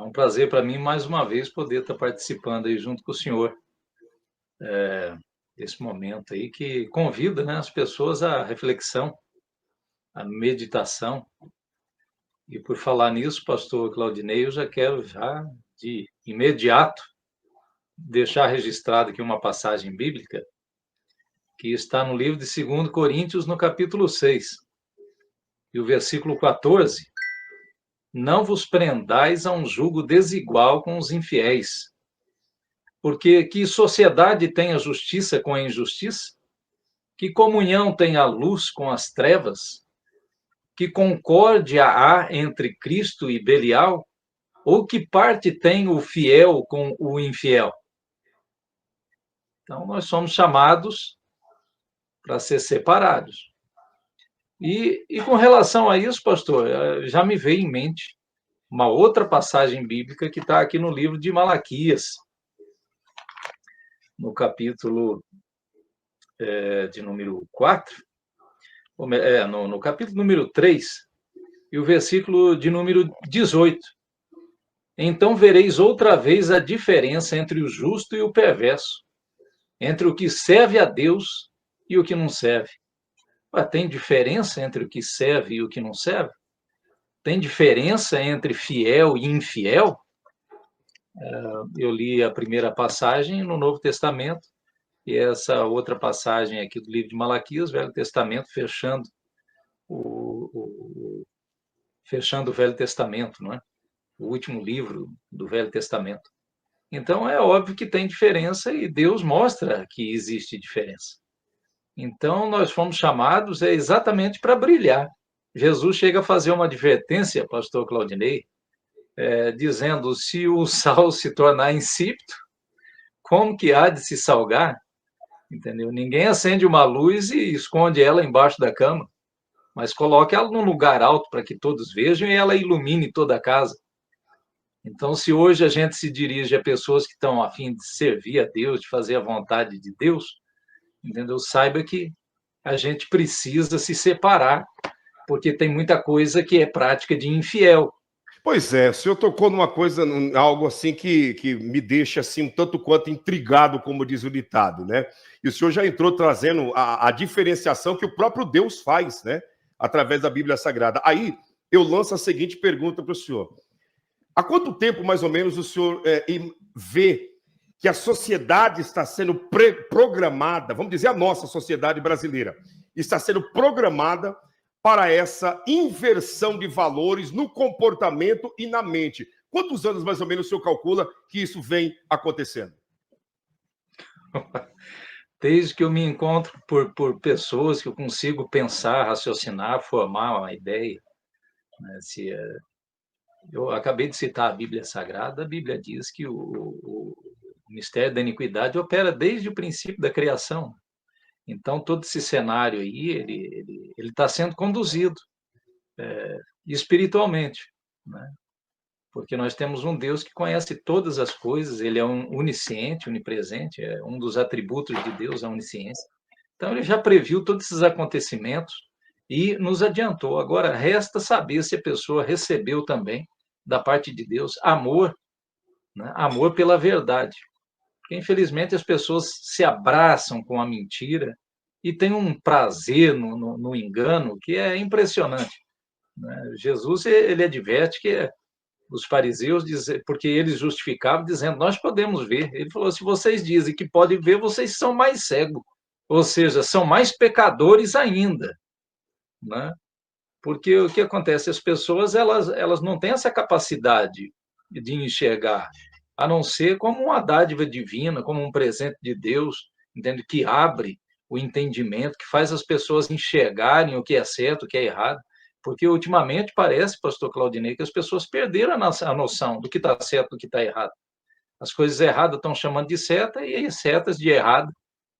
um prazer para mim, mais uma vez, poder estar participando aí junto com o senhor, desse momento aí que convida, né, as pessoas à reflexão, à meditação. E por falar nisso, pastor Claudinei, eu já quero de imediato deixar registrado aqui uma passagem bíblica que está no livro de 2 Coríntios, no capítulo 6, e o versículo 14: não vos prendais a um jugo desigual com os infiéis. Porque que sociedade tem a justiça com a injustiça? Que comunhão tem a luz com as trevas? Que concórdia há entre Cristo e Belial? Ou que parte tem o fiel com o infiel? Então, nós somos chamados para ser separados. E com relação a isso, pastor, já me veio em mente uma outra passagem bíblica que está aqui no livro de Malaquias, no capítulo de número 4, no capítulo número 3, e o versículo de número 18. Então vereis outra vez a diferença entre o justo e o perverso, entre o que serve a Deus e o que não serve. Tem diferença entre o que serve e o que não serve? Tem diferença entre fiel e infiel? Eu li a primeira passagem no Novo Testamento, e essa outra passagem aqui do livro de Malaquias, Velho Testamento, fechando o Velho Testamento, não é? O último livro do Velho Testamento. Então, é óbvio que tem diferença e Deus mostra que existe diferença. Então, nós fomos chamados exatamente para brilhar. Jesus chega a fazer uma advertência, pastor Claudinei, dizendo: se o sal se tornar insípido, como que há de se salgar? Entendeu? Ninguém acende uma luz e esconde ela embaixo da cama, mas coloca ela num lugar alto para que todos vejam e ela ilumine toda a casa. Então, se hoje a gente se dirige a pessoas que estão a fim de servir a Deus, de fazer a vontade de Deus, entendeu? Saiba que a gente precisa se separar, porque tem muita coisa que é prática de infiel. Pois é, o senhor tocou numa coisa, algo assim que me deixa assim um tanto quanto intrigado, como diz o ditado, né? E o senhor já entrou trazendo a diferenciação que o próprio Deus faz, né? Através da Bíblia Sagrada. Aí eu lanço a seguinte pergunta para o senhor: há quanto tempo, mais ou menos, o senhor vê que a sociedade está sendo programada, vamos dizer, a nossa sociedade brasileira, está sendo programada para essa inversão de valores no comportamento e na mente? Quantos anos, mais ou menos, o senhor calcula que isso vem acontecendo? Desde que eu me encontro por pessoas que eu consigo pensar, raciocinar, formar uma ideia, né? Eu acabei de citar a Bíblia Sagrada. A Bíblia diz que o mistério da iniquidade opera desde o princípio da criação. Então, todo esse cenário aí, ele está sendo conduzido espiritualmente, né? Porque nós temos um Deus que conhece todas as coisas, ele é onisciente, onipresente, é um dos atributos de Deus, a onisciência. Então, ele já previu todos esses acontecimentos e nos adiantou. Agora, resta saber se a pessoa recebeu também, da parte de Deus, amor, né? Amor pela verdade. Porque, infelizmente, as pessoas se abraçam com a mentira e têm um prazer no engano que é impressionante, né? Jesus, ele adverte que os fariseus, porque eles justificavam dizendo: nós podemos ver. Ele falou: se vocês dizem que podem ver, vocês são mais cegos, ou seja, são mais pecadores ainda, né? Porque o que acontece? As pessoas elas não têm essa capacidade de enxergar, a não ser como uma dádiva divina, como um presente de Deus, entende? Que abre o entendimento, que faz as pessoas enxergarem o que é certo, o que é errado. Porque ultimamente parece, pastor Claudinei, que as pessoas perderam a noção do que está certo e do que está errado. As coisas erradas estão chamando de certa e as certas de errado.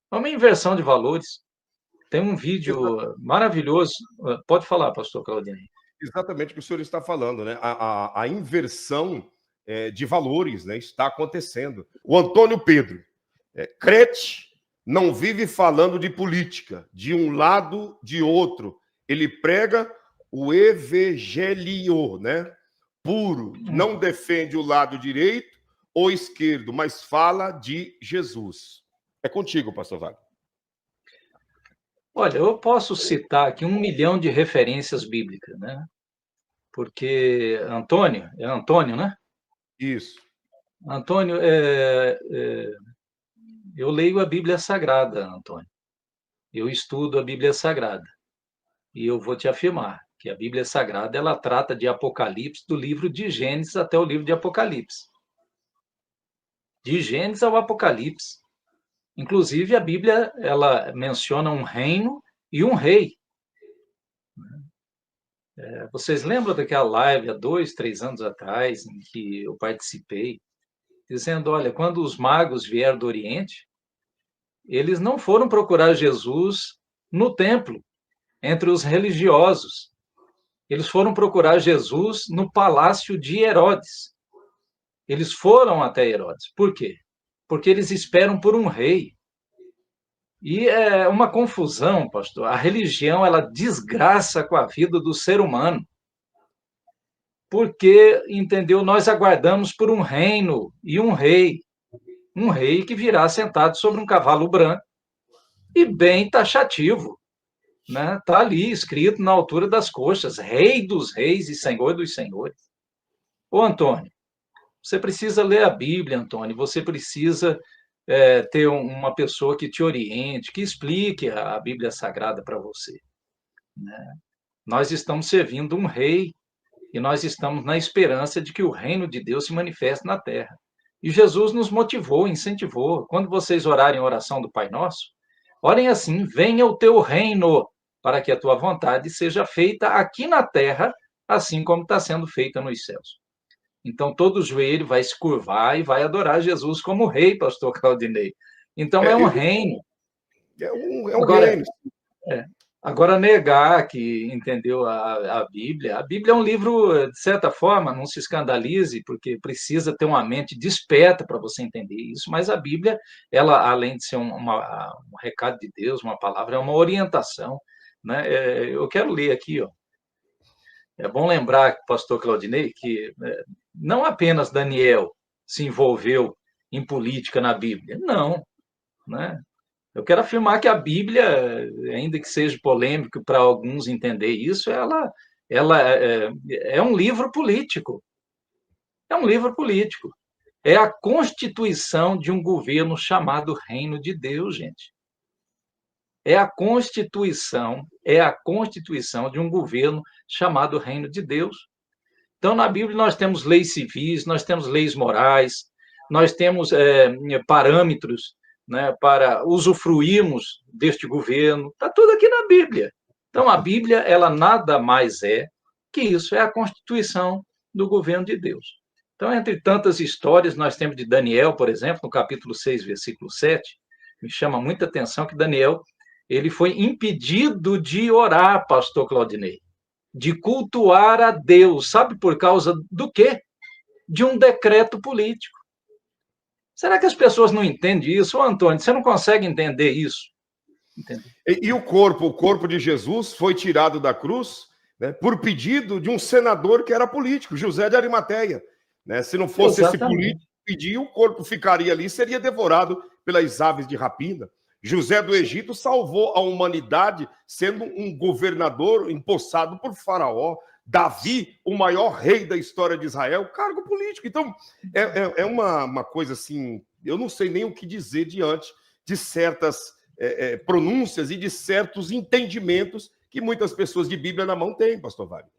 É uma inversão de valores. Tem um vídeo maravilhoso. Pode falar, pastor Claudinei. Exatamente o que o senhor está falando, né? A inversão de valores, né, está acontecendo. O Antônio Pedro, crente, não vive falando de política, de um lado, de outro. Ele prega o evangelho, né? puro, não defende o lado direito ou esquerdo, mas fala de Jesus. É contigo, pastor Wagner. Olha, eu posso citar aqui 1 milhão de referências bíblicas, né? Porque é Antônio, né? Isso. Antônio, eu leio a Bíblia Sagrada, Antônio. Eu estudo a Bíblia Sagrada. E eu vou te afirmar que a Bíblia Sagrada, ela trata de Apocalipse, do livro de Gênesis até o livro de Apocalipse. De Gênesis ao Apocalipse. Inclusive, a Bíblia, ela menciona um reino e um rei. Vocês lembram daquela live há 2, 3 anos atrás, em que eu participei, dizendo, olha, quando os magos vieram do Oriente, eles não foram procurar Jesus no templo, entre os religiosos. Eles foram procurar Jesus no palácio de Herodes. Eles foram até Herodes. Por quê? Porque eles esperam por um rei. E é uma confusão, pastor. A religião, ela desgraça com a vida do ser humano. Porque, entendeu, nós aguardamos por um reino e um rei que virá sentado sobre um cavalo branco e bem taxativo, né? Está ali escrito na altura das coxas, Rei dos Reis e Senhor dos Senhores. Ô, Antônio, você precisa ler a Bíblia, Antônio, você precisa ter uma pessoa que te oriente, que explique a Bíblia Sagrada para você, né? Nós estamos servindo um rei e nós estamos na esperança de que o reino de Deus se manifeste na terra. E Jesus nos motivou, incentivou. Quando vocês orarem a oração do Pai Nosso, orem assim: venha o teu reino, para que a tua vontade seja feita aqui na terra, assim como está sendo feita nos céus. Então, todo joelho vai se curvar e vai adorar Jesus como rei, pastor Claudinei. Então, é um reino. É um Agora, reino. agora, negar que entendeu a Bíblia é um livro, de certa forma, não se escandalize, porque precisa ter uma mente desperta para você entender isso, mas a Bíblia, ela, além de ser um recado de Deus, uma palavra, é uma orientação, né? Eu quero ler aqui, ó. É bom lembrar, pastor Claudinei, que não apenas Daniel se envolveu em política na Bíblia, não, né? Eu quero afirmar que a Bíblia, ainda que seja polêmico para alguns entender isso, ela é um livro político. É um livro político. É a constituição de um governo chamado Reino de Deus, gente. É a constituição de um governo chamado Reino de Deus. Então, na Bíblia, nós temos leis civis, nós temos leis morais, nós temos parâmetros, né, para usufruirmos deste governo. Está tudo aqui na Bíblia. Então, a Bíblia, ela nada mais é que isso, é a constituição do governo de Deus. Então, entre tantas histórias, nós temos de Daniel, por exemplo, no capítulo 6, versículo 7, me chama muita atenção que Daniel, ele foi impedido de orar, pastor Claudinei, de cultuar a Deus. Sabe por causa do quê? De um decreto político. Será que as pessoas não entendem isso? Ô, Antônio, você não consegue entender isso? E o corpo de Jesus foi tirado da cruz, né, por pedido de um senador que era político, José de Arimateia. Né? Se não fosse esse político pedir, o corpo ficaria ali e seria devorado pelas aves de rapina. José do Egito salvou a humanidade sendo um governador empossado por Faraó. Davi, o maior rei da história de Israel, cargo político. Então, é uma coisa assim, eu não sei nem o que dizer diante de certas pronúncias e de certos entendimentos que muitas pessoas de Bíblia na mão têm, pastor Wagner.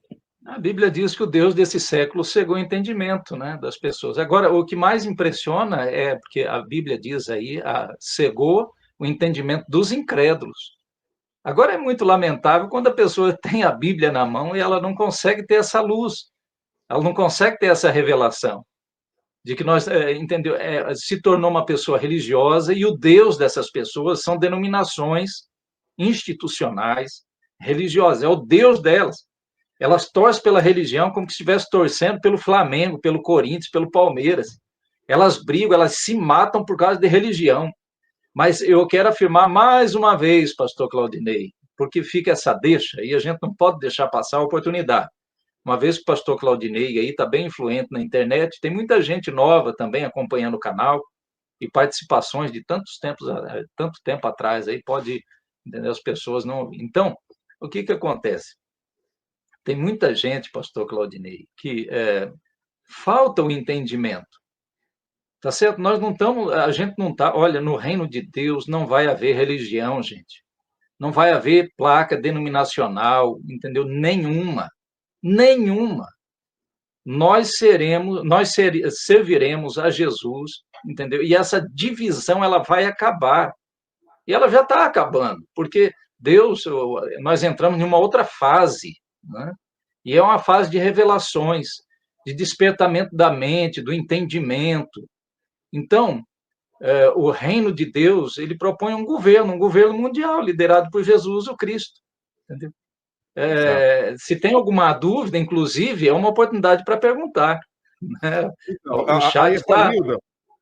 A Bíblia diz que o Deus desse século cegou o entendimento, né, das pessoas. Agora, o que mais impressiona é, porque a Bíblia diz aí, cegou o entendimento dos incrédulos. Agora, é muito lamentável quando a pessoa tem a Bíblia na mão e ela não consegue ter essa luz, ela não consegue ter essa revelação de que nós, entendeu, se tornou uma pessoa religiosa e o Deus dessas pessoas são denominações institucionais religiosas, é o Deus delas. Elas torcem pela religião como se estivesse torcendo pelo Flamengo, pelo Corinthians, pelo Palmeiras. Elas brigam, elas se matam por causa de religião. Mas eu quero afirmar mais uma vez, pastor Claudinei, porque fica essa deixa, e a gente não pode deixar passar a oportunidade. uma vez que o pastor Claudinei aí está bem influente na internet, tem muita gente nova também acompanhando o canal, e participações de tanto tempo atrás, aí pode, entendeu? As pessoas não... Então, o que acontece? Tem muita gente, pastor Claudinei, que falta o entendimento. Tá certo? Nós não estamos, a gente não está, olha, no reino de Deus não vai haver religião, gente. Não vai haver placa denominacional, entendeu? Nenhuma. Nenhuma. Serviremos a Jesus, entendeu? E essa divisão, ela vai acabar. E ela já está acabando, porque Deus, nós entramos em uma outra fase, né? E é uma fase de revelações, de despertamento da mente, do entendimento. Então, o reino de Deus, ele propõe um governo mundial, liderado por Jesus, o Cristo. Entendeu? Se tem alguma dúvida, inclusive, é uma oportunidade para perguntar. Né? Então, O chat está...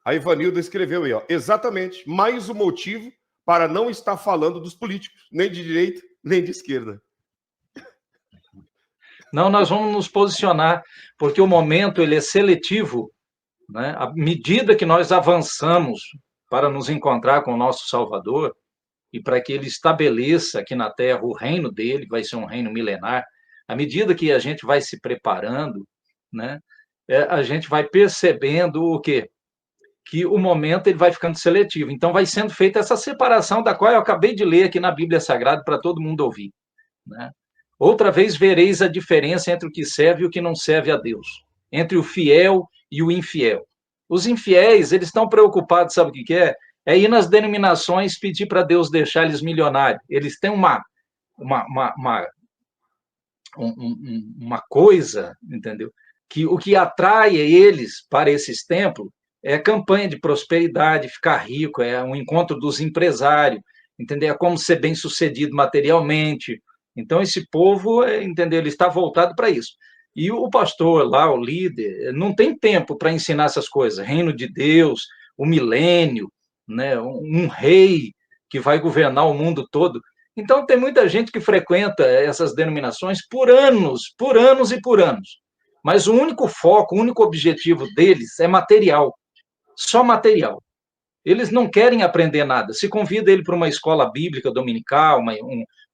A Ivanilda escreveu aí, ó, exatamente, mais um motivo para não estar falando dos políticos, nem de direita, nem de esquerda. Não, nós vamos nos posicionar, porque o momento ele é seletivo, né? À medida que nós avançamos para nos encontrar com o nosso Salvador, e para que ele estabeleça aqui na Terra o reino dele, vai ser um reino milenar, à medida que a gente vai se preparando, né, a gente vai percebendo o quê? Que o momento ele vai ficando seletivo. Então, vai sendo feita essa separação da qual eu acabei de ler aqui na Bíblia Sagrada para todo mundo ouvir. Né? Outra vez vereis a diferença entre o que serve e o que não serve a Deus, entre o fiel e o infiel. Os infiéis, eles estão preocupados, sabe o que é? É ir nas denominações pedir para Deus deixar eles milionários. Eles têm uma coisa, entendeu? Que o que atrai eles para esses templos é campanha de prosperidade, ficar rico, é um encontro dos empresários, entendeu? É como ser bem-sucedido materialmente. Então, esse povo, entendeu? Ele está voltado para isso. E o pastor lá, o líder, não tem tempo para ensinar essas coisas. Reino de Deus, o milênio, né? Um rei que vai governar o mundo todo. Então, tem muita gente que frequenta essas denominações por anos e por anos. Mas o único foco, o único objetivo deles é material. Só material. Eles não querem aprender nada. Se convida ele para uma escola bíblica dominical,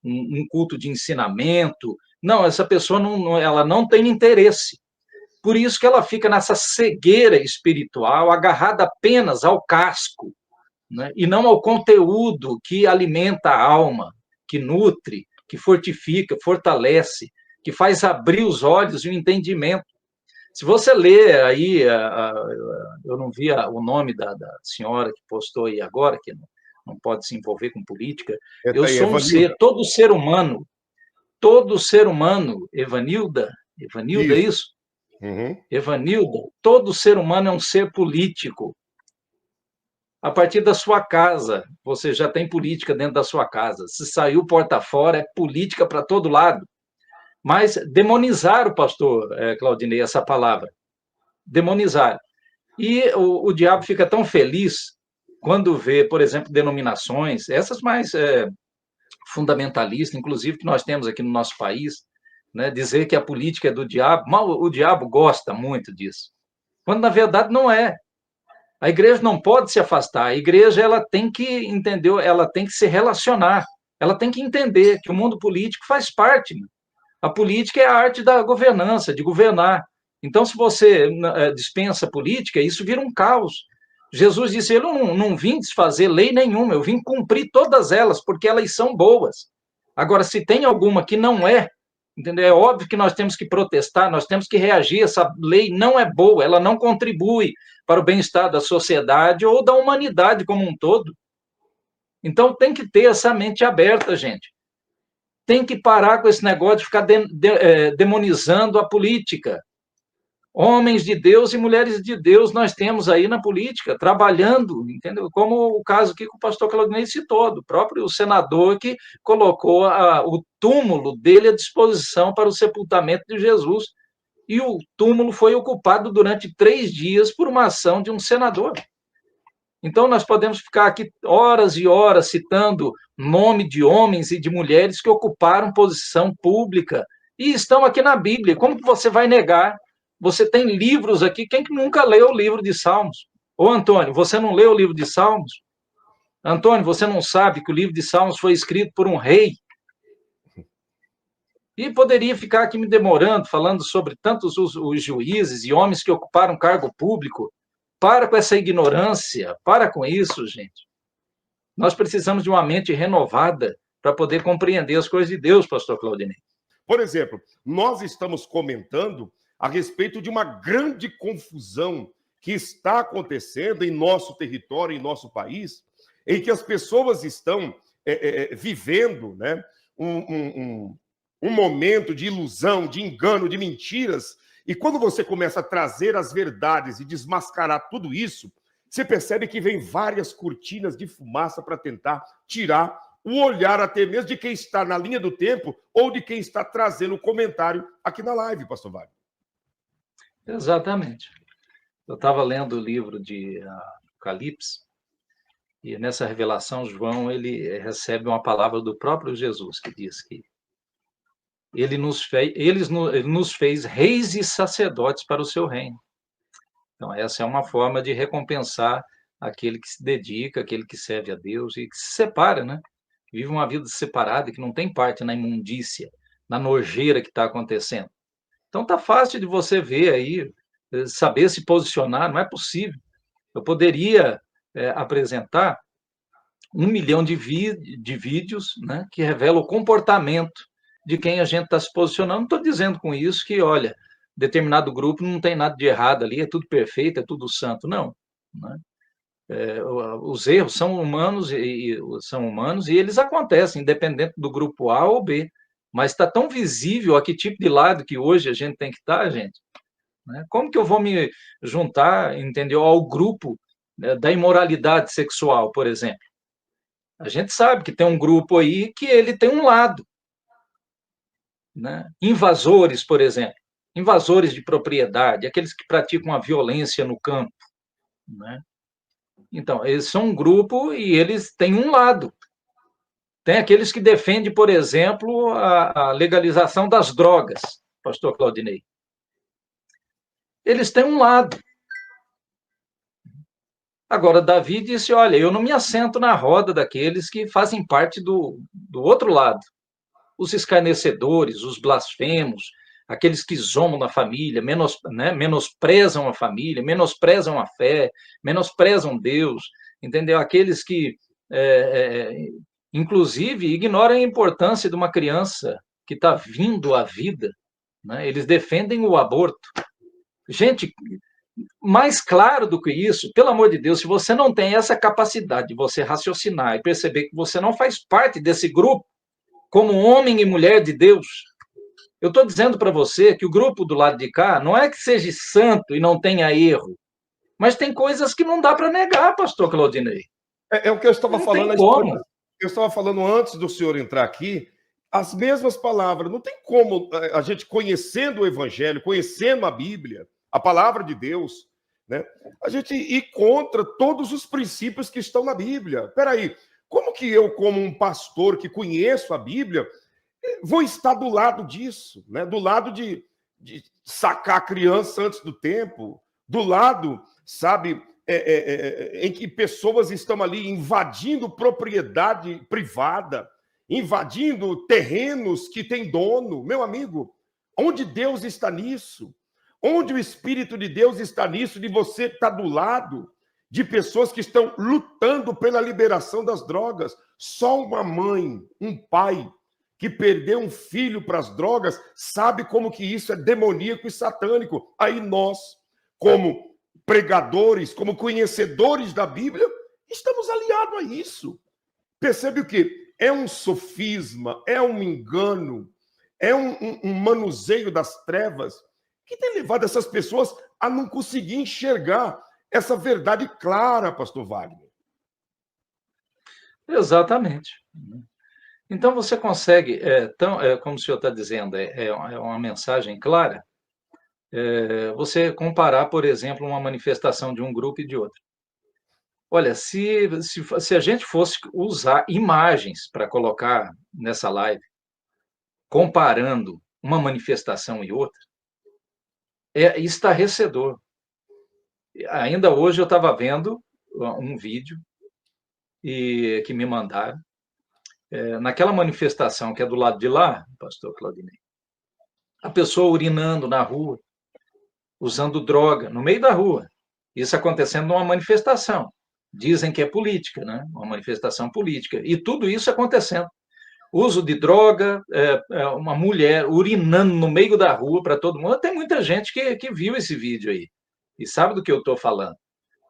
um culto de ensinamento. Não, essa pessoa ela não tem interesse. Por isso que ela fica nessa cegueira espiritual, agarrada apenas ao casco, né? E não ao conteúdo que alimenta a alma, que nutre, que fortifica, fortalece, que faz abrir os olhos e o entendimento. Se você ler aí, eu não vi o nome da senhora que postou aí agora, que não pode se envolver com política. Eu sou um ser, todo ser humano, Evanilda, é isso? Uhum. Evanilda, todo ser humano é um ser político. A partir da sua casa, você já tem política dentro da sua casa. Se saiu porta fora, é política para todo lado. Mas demonizar o pastor Claudinei, essa palavra. Demonizar. E o diabo fica tão feliz quando vê, por exemplo, denominações, essas mais fundamentalistas, inclusive que nós temos aqui no nosso país, né, dizer que a política é do diabo. O diabo gosta muito disso. Quando, na verdade, não é. A igreja não pode se afastar. A igreja ela tem que entender, ela tem que se relacionar. Ela tem que entender que o mundo político faz parte. Né? A política é a arte da governança, de governar. Então, se você dispensa a política, isso vira um caos. Jesus disse, eu não vim desfazer lei nenhuma, eu vim cumprir todas elas, porque elas são boas. Agora, se tem alguma que não é, entendeu? É óbvio que nós temos que protestar, nós temos que reagir, essa lei não é boa, ela não contribui para o bem-estar da sociedade ou da humanidade como um todo. Então, tem que ter essa mente aberta, gente. Tem que parar com esse negócio de ficar demonizando a política. Homens de Deus e mulheres de Deus nós temos aí na política, trabalhando, entendeu? Como o caso que o pastor Claudinei citou, do próprio senador que colocou o túmulo dele à disposição para o sepultamento de Jesus. E o túmulo foi ocupado durante 3 dias por uma ação de um senador. Então, nós podemos ficar aqui horas e horas citando nome de homens e de mulheres que ocuparam posição pública E estão aqui na Bíblia. Como que você vai negar? Você tem livros aqui. Quem que nunca leu o livro de Salmos? Ô, Antônio, você não leu o livro de Salmos? Antônio, você não sabe que o livro de Salmos foi escrito por um rei? E poderia ficar aqui me demorando, falando sobre tantos os juízes e homens que ocuparam cargo público. Para com essa ignorância, para com isso, gente. Nós precisamos de uma mente renovada para poder compreender as coisas de Deus, pastor Claudinei. Por exemplo, nós estamos comentando a respeito de uma grande confusão que está acontecendo em nosso território, em nosso país, em que as pessoas estão vivendo, né, um momento de ilusão, de engano, de mentiras. E quando você começa a trazer as verdades e desmascarar tudo isso, você percebe que vem várias cortinas de fumaça para tentar tirar o olhar até mesmo de quem está na linha do tempo ou de quem está trazendo o comentário aqui na live, pastor Wagner. Exatamente. Eu estava lendo o livro de Apocalipse, e nessa revelação, João ele recebe uma palavra do próprio Jesus, que diz que ele nos fez reis e sacerdotes para o seu reino. Então, essa é uma forma de recompensar aquele que se dedica, aquele que serve a Deus e que se separa, né? Vive uma vida separada, que não tem parte na imundícia, na nojeira que está acontecendo. Então, tá fácil de você ver aí, saber se posicionar, não é possível. Eu poderia apresentar 1 milhão de vídeos, né, que revelam o comportamento de quem a gente está se posicionando. Não estou dizendo com isso que, olha, determinado grupo não tem nada de errado ali, é tudo perfeito, é tudo santo. Não. Né? Os erros são humanos e eles acontecem, independente do grupo A ou B. Mas está tão visível a que tipo de lado que hoje a gente tem que estar, gente. Né? Como que eu vou me juntar, entendeu, ao grupo, né, da imoralidade sexual, por exemplo? A gente sabe que tem um grupo aí que ele tem um lado. Né? Invasores, por exemplo. Invasores de propriedade, aqueles que praticam a violência no campo. Né? Então, eles são um grupo e eles têm um lado. Tem aqueles que defendem, por exemplo, a legalização das drogas, pastor Claudinei. Eles têm um lado. Agora, Davi disse, olha, eu não me assento na roda daqueles que fazem parte do outro lado. Os escarnecedores, os blasfemos, aqueles que zombam da família, menosprezam a família, menosprezam a fé, menosprezam Deus, entendeu? Aqueles que, inclusive, ignoram a importância de uma criança que está vindo à vida, né? Eles defendem o aborto. Gente, mais claro do que isso, pelo amor de Deus, se você não tem essa capacidade de você raciocinar e perceber que você não faz parte desse grupo, como homem e mulher de Deus, eu estou dizendo para você que o grupo do lado de cá não é que seja santo e não tenha erro, mas tem coisas que não dá para negar, pastor Claudinei. É o que eu estava falando. Eu estava falando antes do senhor entrar aqui, as mesmas palavras. Não tem como a gente, conhecendo o Evangelho, conhecendo a Bíblia, a palavra de Deus, né, a gente ir contra todos os princípios que estão na Bíblia. Peraí, como que eu, como um pastor que conheço a Bíblia, vou estar do lado disso, né? Do lado de sacar a criança antes do tempo, do lado, sabe, em que pessoas estão ali invadindo propriedade privada, invadindo terrenos que têm dono. Meu amigo, onde Deus está nisso? Onde o Espírito de Deus está nisso, de você estar do lado de pessoas que estão lutando pela liberação das drogas? Só uma mãe, um pai que perdeu um filho para as drogas sabe como que isso é demoníaco e satânico. Aí nós, como pregadores, como conhecedores da Bíblia, estamos aliados a isso. Percebe o que? É um sofisma, é um engano, é um manuseio das trevas que tem levado essas pessoas a não conseguir enxergar essa verdade clara, pastor Wagner. Exatamente. Então, você consegue, como o senhor está dizendo, é uma mensagem clara, você comparar, por exemplo, uma manifestação de um grupo e de outro. Olha, se a gente fosse usar imagens para colocar nessa live, comparando uma manifestação e outra, é estarrecedor. Ainda hoje eu estava vendo um vídeo que me mandaram, naquela manifestação que é do lado de lá, pastor Claudinei, a pessoa urinando na rua, usando droga no meio da rua. Isso acontecendo numa manifestação. Dizem que é política, né? Uma manifestação política. E tudo isso acontecendo. Uso de droga, uma mulher urinando no meio da rua para todo mundo. Tem muita gente que viu esse vídeo aí e sabe do que eu estou falando.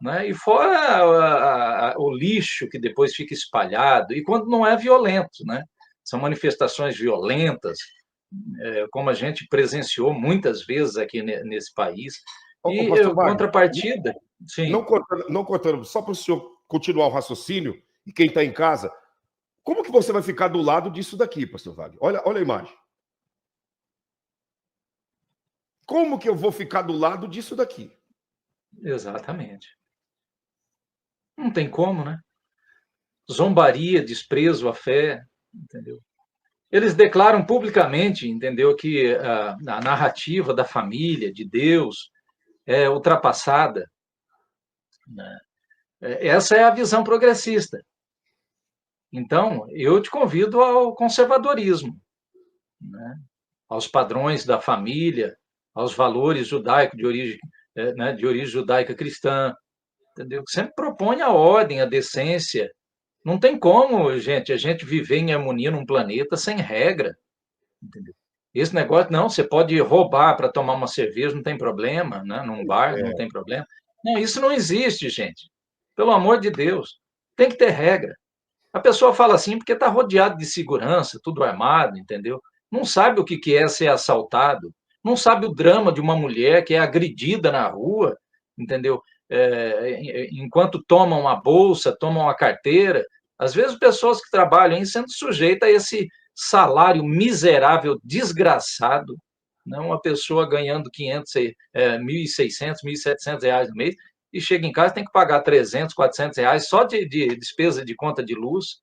Né? E fora o lixo que depois fica espalhado, e quando não é violento, né? São manifestações violentas, como a gente presenciou muitas vezes aqui nesse país. Ô, E pastor Wagner, contrapartida, sim, não cortando, só para o senhor continuar o raciocínio, e quem está em casa, como que você vai ficar do lado disso daqui, pastor Wagner? Olha a imagem. Como que eu vou ficar do lado disso daqui? exatamente. Não tem como, né? Zombaria, desprezo à fé, entendeu? Eles declaram publicamente, entendeu, que a narrativa da família, de Deus, é ultrapassada, né? Essa é a visão progressista. Então, eu te convido ao conservadorismo, né? Aos padrões da família, aos valores judaicos né, de origem judaica cristã, entendeu? Que sempre propõe a ordem, a decência. Não tem como, gente, a gente viver em harmonia num planeta sem regra, entendeu? Esse negócio, não, você pode roubar para tomar uma cerveja, não tem problema, né? Num bar, não tem problema. Não, isso não existe, gente. Pelo amor de Deus. Tem que ter regra. A pessoa fala assim porque está rodeado de segurança, tudo armado, entendeu? Não sabe o que é ser assaltado, não sabe o drama de uma mulher que é agredida na rua, entendeu? Enquanto tomam a bolsa, tomam a carteira. Às vezes, pessoas que trabalham aí sendo sujeitas a esse salário miserável, desgraçado, né? Uma pessoa ganhando 500, 1.600, 1.700 reais no mês, e chega em casa tem que pagar 300, 400 reais só de despesa de conta de luz,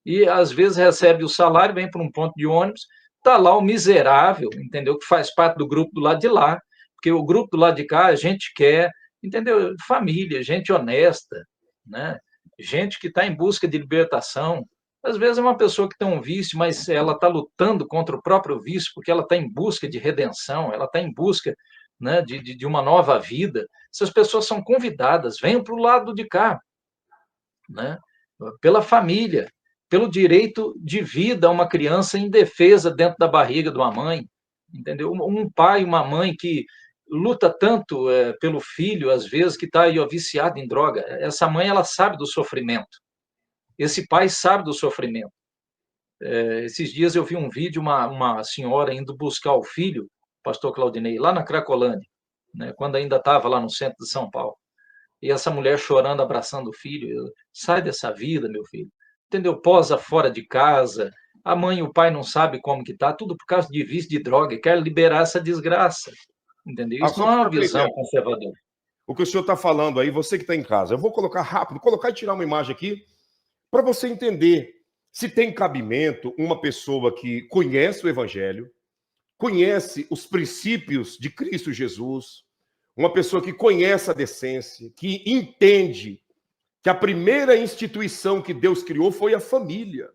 e às vezes recebe o salário, vem para um ponto de ônibus, está lá o miserável, entendeu? Que faz parte do grupo do lado de lá, porque o grupo do lado de cá a gente quer, entendeu? Família, gente honesta, né? Gente que está em busca de libertação. Às vezes é uma pessoa que tem um vício, mas ela está lutando contra o próprio vício, porque ela está em busca de redenção, ela está em busca, né, de uma nova vida. Essas pessoas são convidadas, venham para o lado de cá, né? Pela família, pelo direito de vida a uma criança indefesa dentro da barriga de uma mãe, entendeu? Um pai, uma mãe que luta tanto pelo filho, às vezes, que está aí ó, viciado em droga. Essa mãe, ela sabe do sofrimento. Esse pai sabe do sofrimento. Esses dias eu vi um vídeo, uma senhora indo buscar o filho, pastor Claudinei, lá na Cracolândia, né, quando ainda estava lá no centro de São Paulo. E essa mulher chorando, abraçando o filho. Sai dessa vida, meu filho. Entendeu? Posa fora de casa. A mãe e o pai não sabem como que tá. Tudo por causa de vício de droga. Quer liberar essa desgraça. Entendeu? Isso Só não é para uma visão aprender. conservadora. O que o senhor está falando aí, você que está em casa, eu vou colocar rápido, colocar e tirar uma imagem aqui, para você entender se tem cabimento uma pessoa que conhece o Evangelho, conhece os princípios de Cristo Jesus, uma pessoa que conhece a decência, que entende que a primeira instituição que Deus criou foi a família.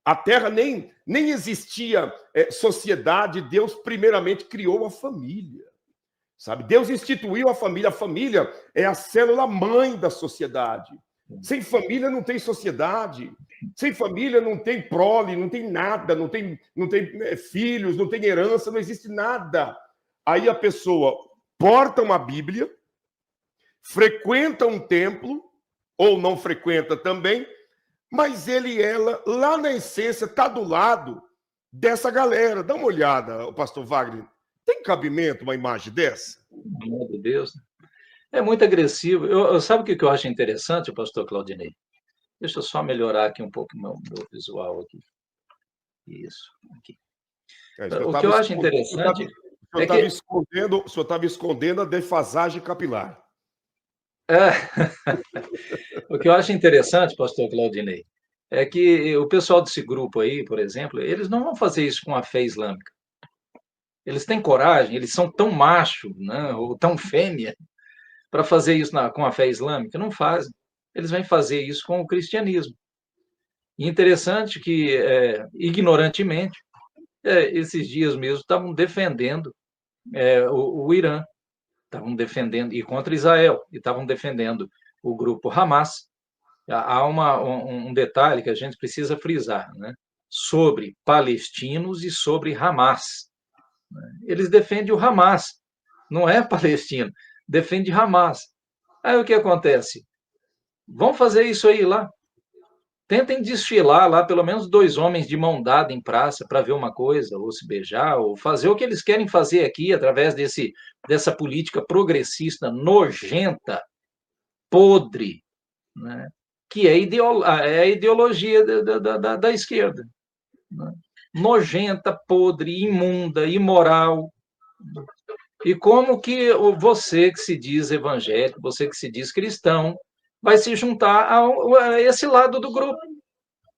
A terra nem existia sociedade, Deus primeiramente criou a família. Sabe? Deus instituiu a família é a célula mãe da sociedade. Sem família não tem sociedade. Sem família não tem prole, não tem nada, não tem filhos, não tem herança, não existe nada. Aí a pessoa porta uma Bíblia, frequenta um templo, ou não frequenta também, mas ele e ela, lá na essência, está do lado dessa galera. Dá uma olhada, pastor Wagner. Tem cabimento uma imagem dessa? Pelo amor de Deus. É muito agressivo. Sabe o que eu acho interessante, pastor Claudinei? Deixa eu só melhorar aqui um pouco o meu visual aqui. Isso. Aqui. O que eu acho interessante o é que... senhor estava escondendo a defasagem capilar. O que eu acho interessante, pastor Claudinei, é que o pessoal desse grupo aí, por exemplo, eles não vão fazer isso com a fé islâmica. Eles têm coragem, eles são tão macho, né, ou tão fêmea, para fazer isso com a fé islâmica? Não fazem. Eles vêm fazer isso com o cristianismo. E interessante que, ignorantemente, esses dias mesmo estavam defendendo o Irã, estavam defendendo, e contra Israel, e estavam defendendo o grupo Hamas. Há um detalhe que a gente precisa frisar, né? Sobre palestinos e sobre Hamas. Eles defendem o Hamas, não é palestino, defende Hamas. Aí o que acontece? Vão fazer isso aí lá. Tentem desfilar lá, pelo menos 2 homens de mão dada em praça para ver uma coisa, ou se beijar, ou fazer o que eles querem fazer aqui através dessa política progressista nojenta, podre, né? Que é a ideologia da esquerda. Né? Nojenta, podre, imunda, imoral. E como que você que se diz evangélico, você que se diz cristão, vai se juntar a esse lado do grupo?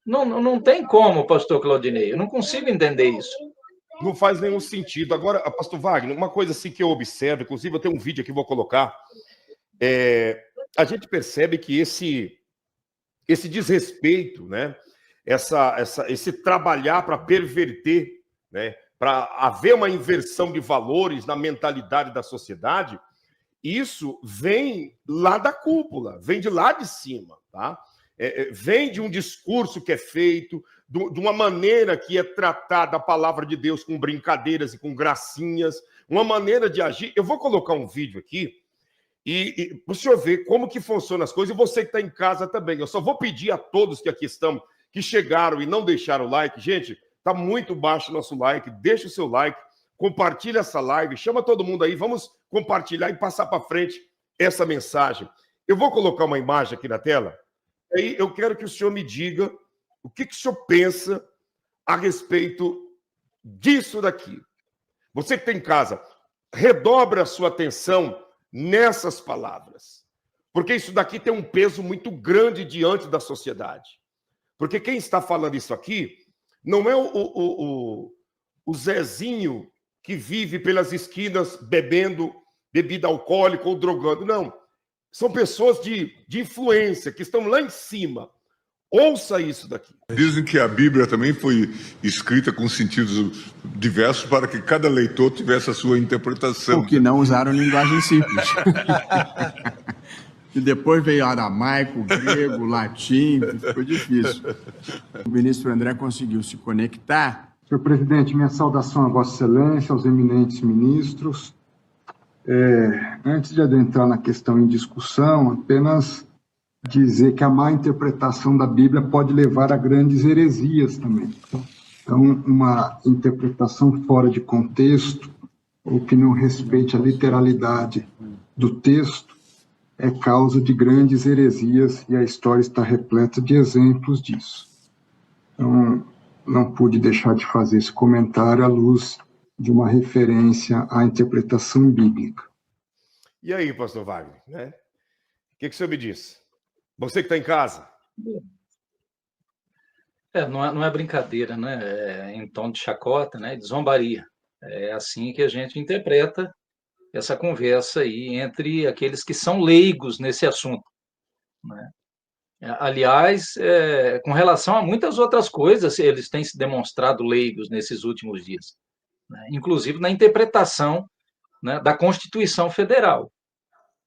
Não tem como, pastor Claudinei, eu não consigo entender isso. Não faz nenhum sentido. Agora, pastor Wagner, uma coisa assim que eu observo, inclusive eu tenho um vídeo aqui, vou colocar, a gente percebe que esse desrespeito, né, esse trabalhar para perverter, né, para haver uma inversão de valores na mentalidade da sociedade, isso vem lá da cúpula, vem de lá de cima, tá? Vem de um discurso que é feito, de uma maneira que é tratada a palavra de Deus com brincadeiras e com gracinhas, uma maneira de agir. Eu vou colocar um vídeo aqui e para o senhor ver como que funcionam as coisas, e você que está em casa também. Eu só vou pedir a todos que aqui estão, que chegaram e não deixaram o like, gente, está muito baixo o nosso like, deixa o seu like, compartilha essa live, chama todo mundo aí, vamos compartilhar e passar para frente essa mensagem. Eu vou colocar uma imagem aqui na tela, aí eu quero que o senhor me diga o que o senhor pensa a respeito disso daqui. Você que está em casa, redobre a sua atenção nessas palavras, porque isso daqui tem um peso muito grande diante da sociedade. Porque quem está falando isso aqui não é o Zezinho que vive pelas esquinas bebendo bebida alcoólica ou drogando, não. São pessoas de influência, que estão lá em cima. Ouça isso daqui. Dizem que a Bíblia também foi escrita com sentidos diversos para que cada leitor tivesse a sua interpretação. Porque não usaram linguagem simples. E depois veio aramaico, grego, latim, ficou difícil. O ministro André conseguiu se conectar. Senhor presidente, minha saudação a Vossa Excelência, aos eminentes ministros. Antes de adentrar na questão em discussão, apenas dizer que a má interpretação da Bíblia pode levar a grandes heresias também. Então, uma interpretação fora de contexto, ou que não respeite a literalidade do texto, é causa de grandes heresias, e a história está repleta de exemplos disso. Então, não pude deixar de fazer esse comentário à luz de uma referência à interpretação bíblica. E aí, pastor Wagner, né? O que o senhor me diz? Você que está em casa. Não é brincadeira, né? Em tom de chacota, né? De zombaria. É assim que a gente interpreta essa conversa aí entre aqueles que são leigos nesse assunto, né? Aliás, com relação a muitas outras coisas, eles têm se demonstrado leigos nesses últimos dias, né? Inclusive na interpretação, né, da Constituição Federal,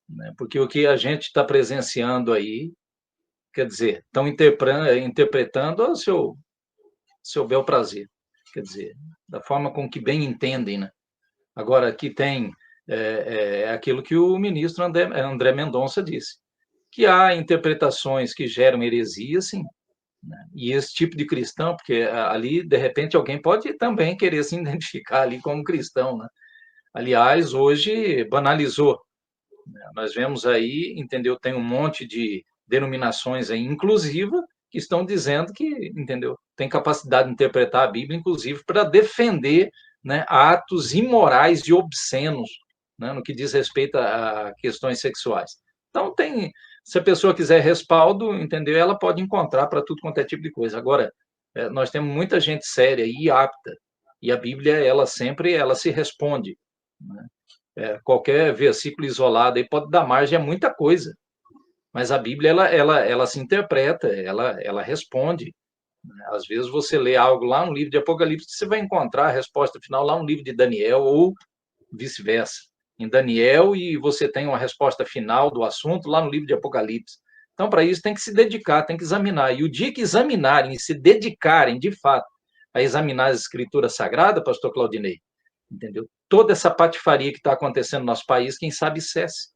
né? Porque o que a gente está presenciando aí, quer dizer, estão interpretando ao seu bel prazer, quer dizer, da forma com que bem entendem, né? Agora, aqui tem aquilo que o ministro André Mendonça disse, que há interpretações que geram heresia, sim, né? E esse tipo de cristão, porque ali, de repente, alguém pode também querer se identificar ali como cristão, né? Aliás, hoje banalizou, né? Nós vemos aí, entendeu, tem um monte de denominações aí, inclusive, que estão dizendo que, entendeu, tem capacidade de interpretar a Bíblia, inclusive, para defender, né, atos imorais e obscenos, né, no que diz respeito a questões sexuais. Então, se a pessoa quiser respaldo, entendeu, ela pode encontrar para tudo quanto é tipo de coisa. Agora, nós temos muita gente séria e apta, E a Bíblia, ela se responde, né? Qualquer versículo isolado aí pode dar margem a muita coisa, mas a Bíblia, ela se interpreta, ela responde. Às vezes você lê algo lá no livro de Apocalipse, você vai encontrar a resposta final lá no livro de Daniel, ou vice-versa. Em Daniel, e você tem uma resposta final do assunto lá no livro de Apocalipse. Então, para isso, tem que se dedicar, tem que examinar. E o dia que examinarem e se dedicarem, de fato, a examinar as escrituras sagradas, pastor Claudinei, entendeu? Toda essa patifaria que está acontecendo no nosso país, quem sabe cesse,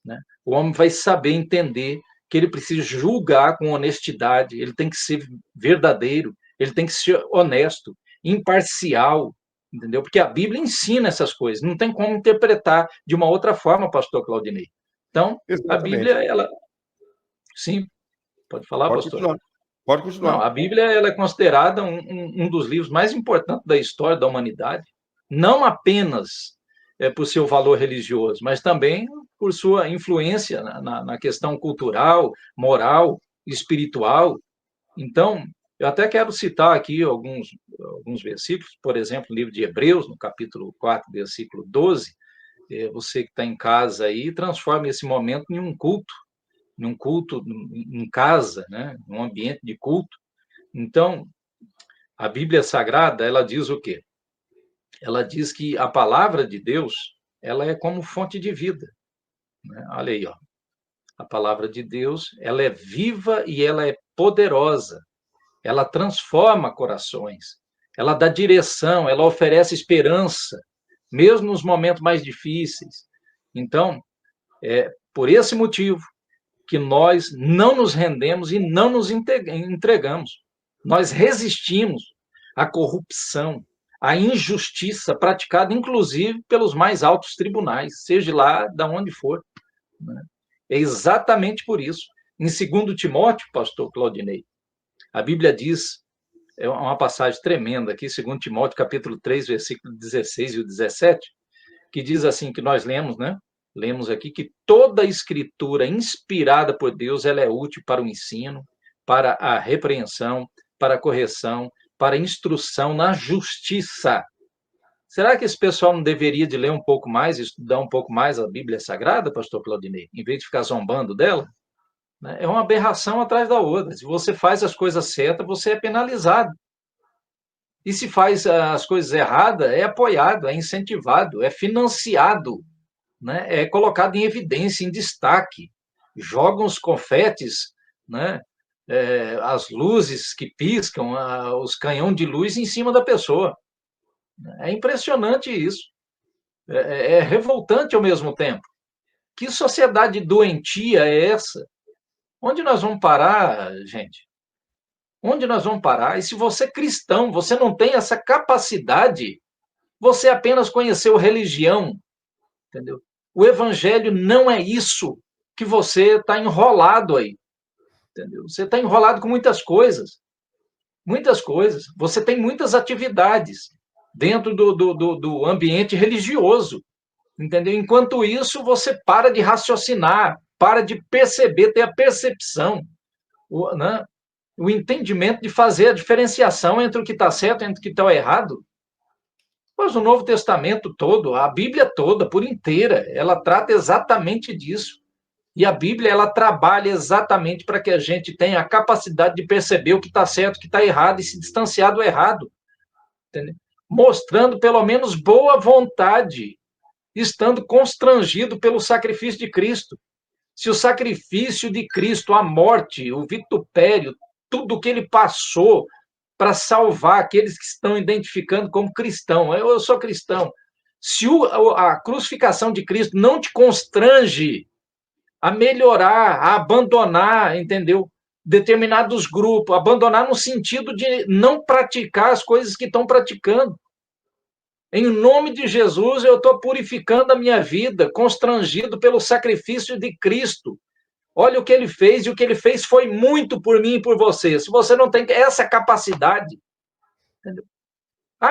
né? O homem vai saber entender que ele precisa julgar com honestidade, ele tem que ser verdadeiro, ele tem que ser honesto, imparcial, entendeu? Porque a Bíblia ensina essas coisas, não tem como interpretar de uma outra forma, pastor Claudinei. Então, a Bíblia, ela... Sim, pode falar, Pode pastor? continuar. Pode Não, continuar. a Bíblia, ela é considerada um dos livros mais importantes da história da humanidade, não apenas por seu valor religioso, mas também por sua influência na questão cultural, moral, espiritual. Então, eu até quero citar aqui alguns versículos, por exemplo, no livro de Hebreus, no capítulo 4, versículo 12, você que está em casa aí, transforme esse momento em um culto em casa, né? Num ambiente de culto. Então, a Bíblia Sagrada, ela diz o quê? Ela diz que a palavra de Deus, ela é como fonte de vida, né? Olha aí, ó. A palavra de Deus, ela é viva e ela é poderosa. Ela transforma corações. Ela dá direção, ela oferece esperança, mesmo nos momentos mais difíceis. Então, por esse motivo que nós não nos rendemos e não nos entregamos. Nós resistimos à corrupção, à injustiça praticada, inclusive, pelos mais altos tribunais, seja lá de onde for, né? É exatamente por isso. Em 2 Timóteo, pastor Claudinei, a Bíblia diz, é uma passagem tremenda aqui, 2 Timóteo, capítulo 3, versículo 16 e 17, que diz assim, que nós lemos, né? Lemos aqui que toda a escritura inspirada por Deus, ela é útil para o ensino, para a repreensão, para a correção, para a instrução na justiça. Será que esse pessoal não deveria de ler um pouco mais, estudar um pouco mais a Bíblia Sagrada, pastor Claudinei, em vez de ficar zombando dela? É uma aberração atrás da outra. Se você faz as coisas certas, você é penalizado. E se faz as coisas erradas, é apoiado, é incentivado, é financiado, né? É colocado em evidência, em destaque. Jogam os confetes, né? As luzes que piscam, os canhão de luz em cima da pessoa. É impressionante isso. É revoltante ao mesmo tempo. Que sociedade doentia é essa? Onde nós vamos parar, gente? Onde nós vamos parar? E se você é cristão, você não tem essa capacidade, você apenas conheceu religião, entendeu? O evangelho não é isso que você está enrolado aí, entendeu? Você está enrolado com muitas coisas. Muitas coisas. Você tem muitas atividades dentro do ambiente religioso, entendeu? Enquanto isso, você para de raciocinar, para de perceber, ter a percepção, né? O entendimento de fazer a diferenciação entre o que está certo e entre o que está errado. Pois o Novo Testamento todo, a Bíblia toda, por inteira, ela trata exatamente disso. E a Bíblia, ela trabalha exatamente para que a gente tenha a capacidade de perceber o que está certo, o que está errado e se distanciar do errado. Entendeu? Mostrando pelo menos boa vontade, estando constrangido pelo sacrifício de Cristo. Se o sacrifício de Cristo, a morte, o vitupério, tudo o que ele passou para salvar aqueles que estão identificando como cristão, eu sou cristão. Se a crucificação de Cristo não te constrange a melhorar, a abandonar, entendeu? Determinados grupos, abandonar no sentido de não praticar as coisas que estão praticando. Em nome de Jesus, eu estou purificando a minha vida, constrangido pelo sacrifício de Cristo. Olha o que ele fez, e o que ele fez foi muito por mim e por você. Se você não tem essa capacidade, entendeu?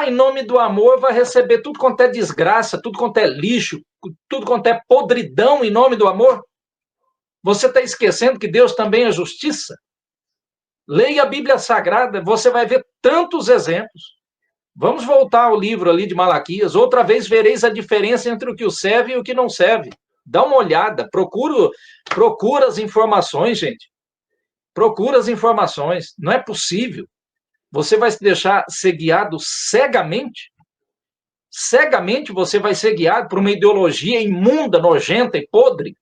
Em nome do amor, vai receber tudo quanto é desgraça, tudo quanto é lixo, tudo quanto é podridão em nome do amor. Você está esquecendo que Deus também é justiça? Leia a Bíblia Sagrada, você vai ver tantos exemplos Vamos voltar ao livro ali de Malaquias. Outra vez vereis a diferença entre o que o serve e o que não serve. Dá uma olhada, procura as informações, gente. Procura as informações. Não é possível. Você vai se deixar ser guiado cegamente? Cegamente você vai ser guiado por uma ideologia imunda, nojenta e podre?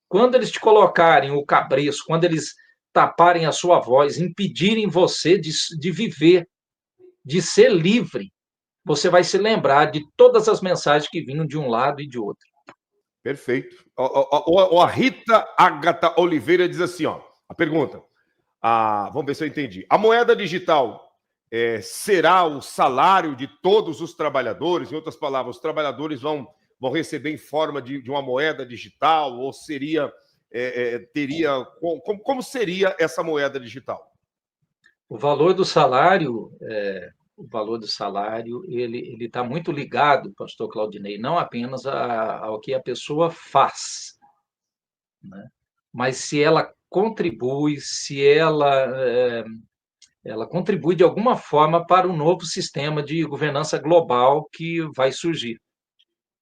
Quando eles te colocarem o cabreço, quando eles taparem a sua voz, impedirem você de viver, de ser livre, você vai se lembrar de todas as mensagens que vinham de um lado e de outro. Perfeito. A Rita Agatha Oliveira diz assim, ó, a pergunta, vamos ver se eu entendi. A moeda digital será o salário de todos os trabalhadores? Em outras palavras, os trabalhadores vão receber em forma de uma moeda digital? Ou como seria essa moeda digital? O valor do salário, ele está muito ligado, pastor Claudinei, não apenas ao que a pessoa faz, né? Mas se ela contribui, ela contribui de alguma forma para o novo sistema de governança global que vai surgir.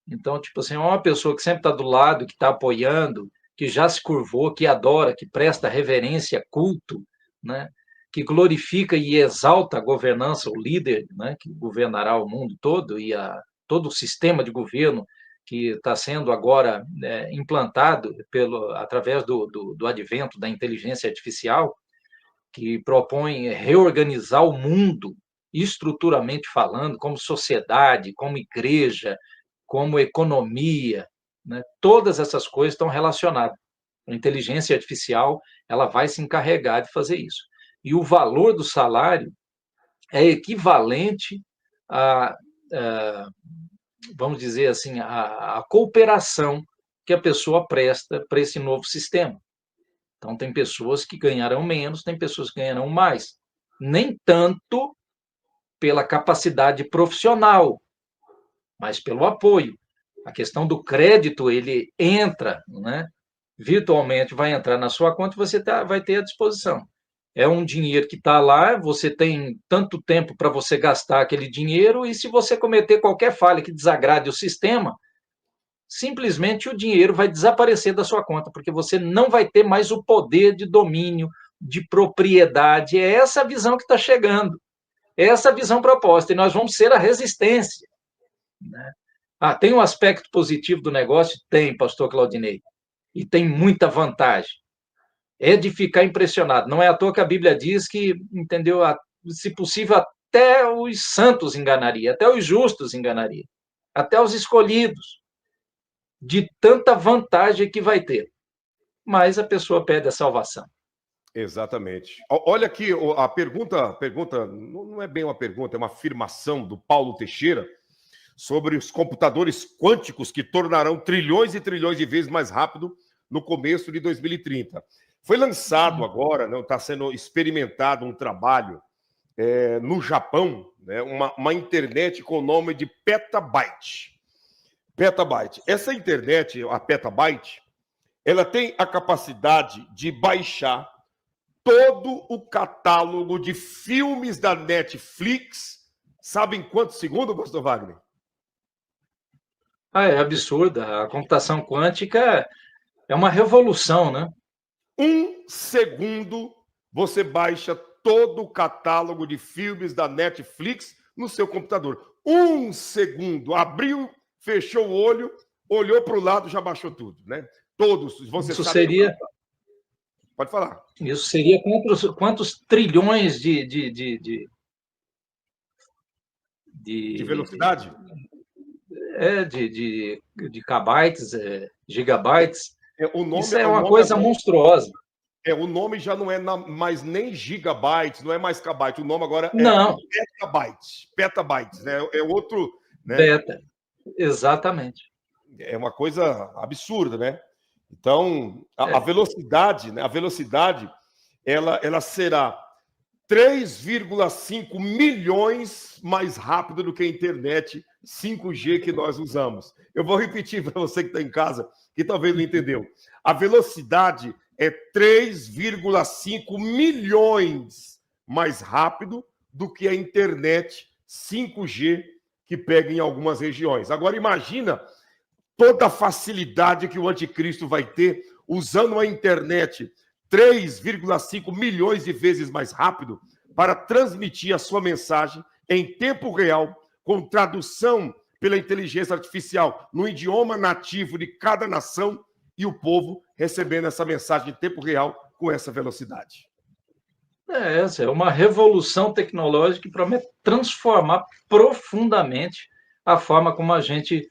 Então, tipo assim, uma pessoa que sempre está do lado, que está apoiando, que já se curvou, que adora, que presta reverência, culto, né? Que glorifica e exalta a governança, o líder, né? Que governará o mundo todo e todo o sistema de governo que está sendo agora implantado através do advento da inteligência artificial, que propõe reorganizar o mundo, estruturalmente falando, como sociedade, como igreja, como economia, né? Todas essas coisas estão relacionadas. A inteligência artificial, ela vai se encarregar de fazer isso. E o valor do salário é equivalente vamos dizer assim, a cooperação que a pessoa presta para esse novo sistema. Então, tem pessoas que ganharão menos, tem pessoas que ganharão mais. Nem tanto pela capacidade profissional, mas pelo apoio. A questão do crédito, ele entra, né? Virtualmente vai entrar na sua conta e você vai ter à disposição. É um dinheiro que está lá, você tem tanto tempo para você gastar aquele dinheiro, e se você cometer qualquer falha que desagrade o sistema, simplesmente o dinheiro vai desaparecer da sua conta, porque você não vai ter mais o poder de domínio, de propriedade. É essa a visão que está chegando. É essa a visão proposta, e nós vamos ser a resistência, né? Tem um aspecto positivo do negócio? Tem, pastor Claudinei. E tem muita vantagem. É de ficar impressionado. Não é à toa que a Bíblia diz que, entendeu, se possível, até os santos enganaria, até os justos enganaria, até os escolhidos, de tanta vantagem que vai ter. Mas a pessoa pede a salvação. Exatamente. Olha aqui, a pergunta não é bem uma pergunta, é uma afirmação do Paulo Teixeira sobre os computadores quânticos que tornarão trilhões e trilhões de vezes mais rápido no começo de 2030. Foi lançado agora, não está sendo experimentado um trabalho no Japão, né, uma internet com o nome de Petabyte. Petabyte. Essa internet, a Petabyte, ela tem a capacidade de baixar todo o catálogo de filmes da Netflix. Sabe em quantos segundos, pastor Wagner? É absurda. A computação quântica é uma revolução, né? 1 segundo você baixa todo o catálogo de filmes da Netflix no seu computador. 1 segundo. Abriu, fechou o olho, olhou para o lado, já baixou tudo, né? Todos. Você Isso sabe seria... Pode falar. Isso seria quantos trilhões de velocidade? De kbytes, gigabytes. Isso é uma coisa monstruosa. O nome já não é mais nem gigabytes, não é mais kbyte. O nome agora petabytes. Petabytes, né? É outro... Né? Beta, exatamente. É uma coisa absurda, né? Então, a velocidade, né? A velocidade, ela será 3,5 milhões mais rápida do que a internet 5G que nós usamos. Eu vou repetir para você que está em casa, que talvez não entendeu. A velocidade é 3,5 milhões mais rápido do que a internet 5G que pega em algumas regiões. Agora imagina toda a facilidade que o anticristo vai ter usando a internet 3,5 milhões de vezes mais rápido para transmitir a sua mensagem em tempo real, com tradução pela inteligência artificial no idioma nativo de cada nação e o povo recebendo essa mensagem em tempo real com essa velocidade. Essa é uma revolução tecnológica que promete transformar profundamente a forma como a gente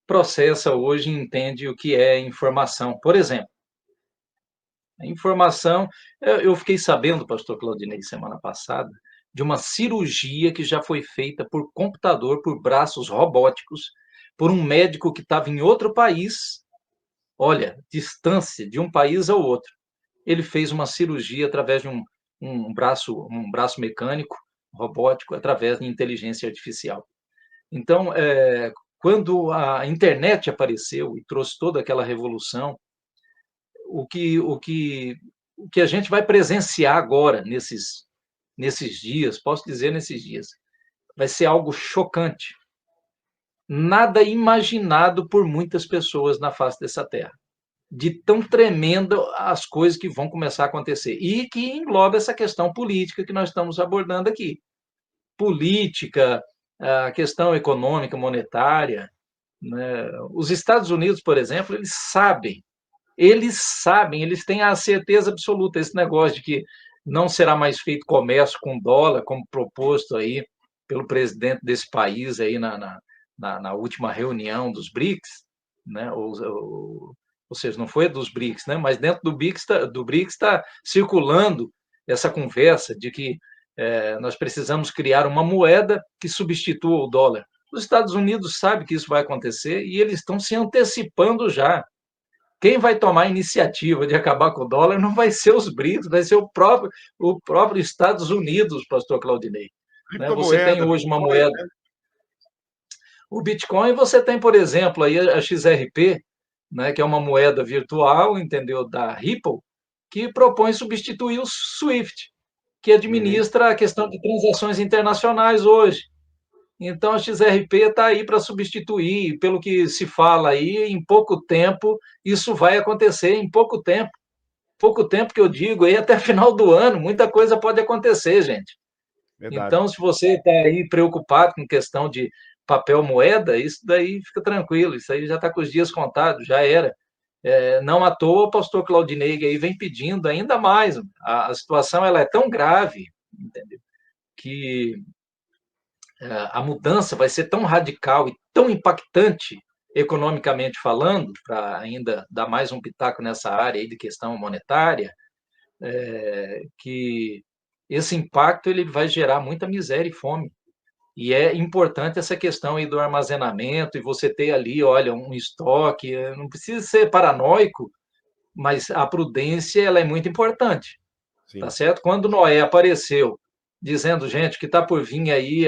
processa hoje e entende o que é informação. Por exemplo, a informação, eu fiquei sabendo, pastor Claudinei, semana passada, de uma cirurgia que já foi feita por computador, por braços robóticos, por um médico que estava em outro país, olha, distância de um país ao outro. Ele fez uma cirurgia através de um braço mecânico, robótico, através de inteligência artificial. Então, quando a internet apareceu e trouxe toda aquela revolução, o que a gente vai presenciar agora, nesses dias, posso dizer nesses dias, vai ser algo chocante. Nada imaginado por muitas pessoas na face dessa terra. De tão tremenda as coisas que vão começar a acontecer. E que engloba essa questão política que nós estamos abordando aqui. Política, a questão econômica, monetária. Né? Os Estados Unidos, por exemplo, eles sabem, eles têm a certeza absoluta, esse negócio de que não será mais feito comércio com dólar, como proposto aí pelo presidente desse país aí na última reunião dos BRICS, né? Ou seja, não foi dos BRICS, né? Mas dentro do BRICS está circulando essa conversa de que nós precisamos criar uma moeda que substitua o dólar. Os Estados Unidos sabem que isso vai acontecer e eles estão se antecipando já. Quem vai tomar a iniciativa de acabar com o dólar não vai ser os BRICS, vai ser o próprio Estados Unidos, pastor Claudinei. Né? Você tem hoje uma moeda. O Bitcoin, você tem, por exemplo, aí a XRP, né, que é uma moeda virtual, entendeu, da Ripple, que propõe substituir o SWIFT, que administra a questão de transações internacionais hoje. Então, a XRP está aí para substituir, pelo que se fala aí, em pouco tempo, isso vai acontecer, em pouco tempo. Pouco tempo que eu digo, aí até final do ano, muita coisa pode acontecer, gente. Verdade. Então, se você está aí preocupado com questão de papel moeda, isso daí fica tranquilo, isso aí já está com os dias contados, já era. Não à toa, o pastor Claudinei aí vem pedindo ainda mais. A situação ela é tão grave, entendeu? Que a mudança vai ser tão radical e tão impactante, economicamente falando, para ainda dar mais um pitaco nessa área aí de questão monetária, que esse impacto ele vai gerar muita miséria e fome. E é importante essa questão aí do armazenamento e você ter ali, olha, um estoque, não precisa ser paranoico, mas a prudência ela é muito importante, Sim. Tá certo? Quando Noé apareceu dizendo, gente, o que está por vir aí,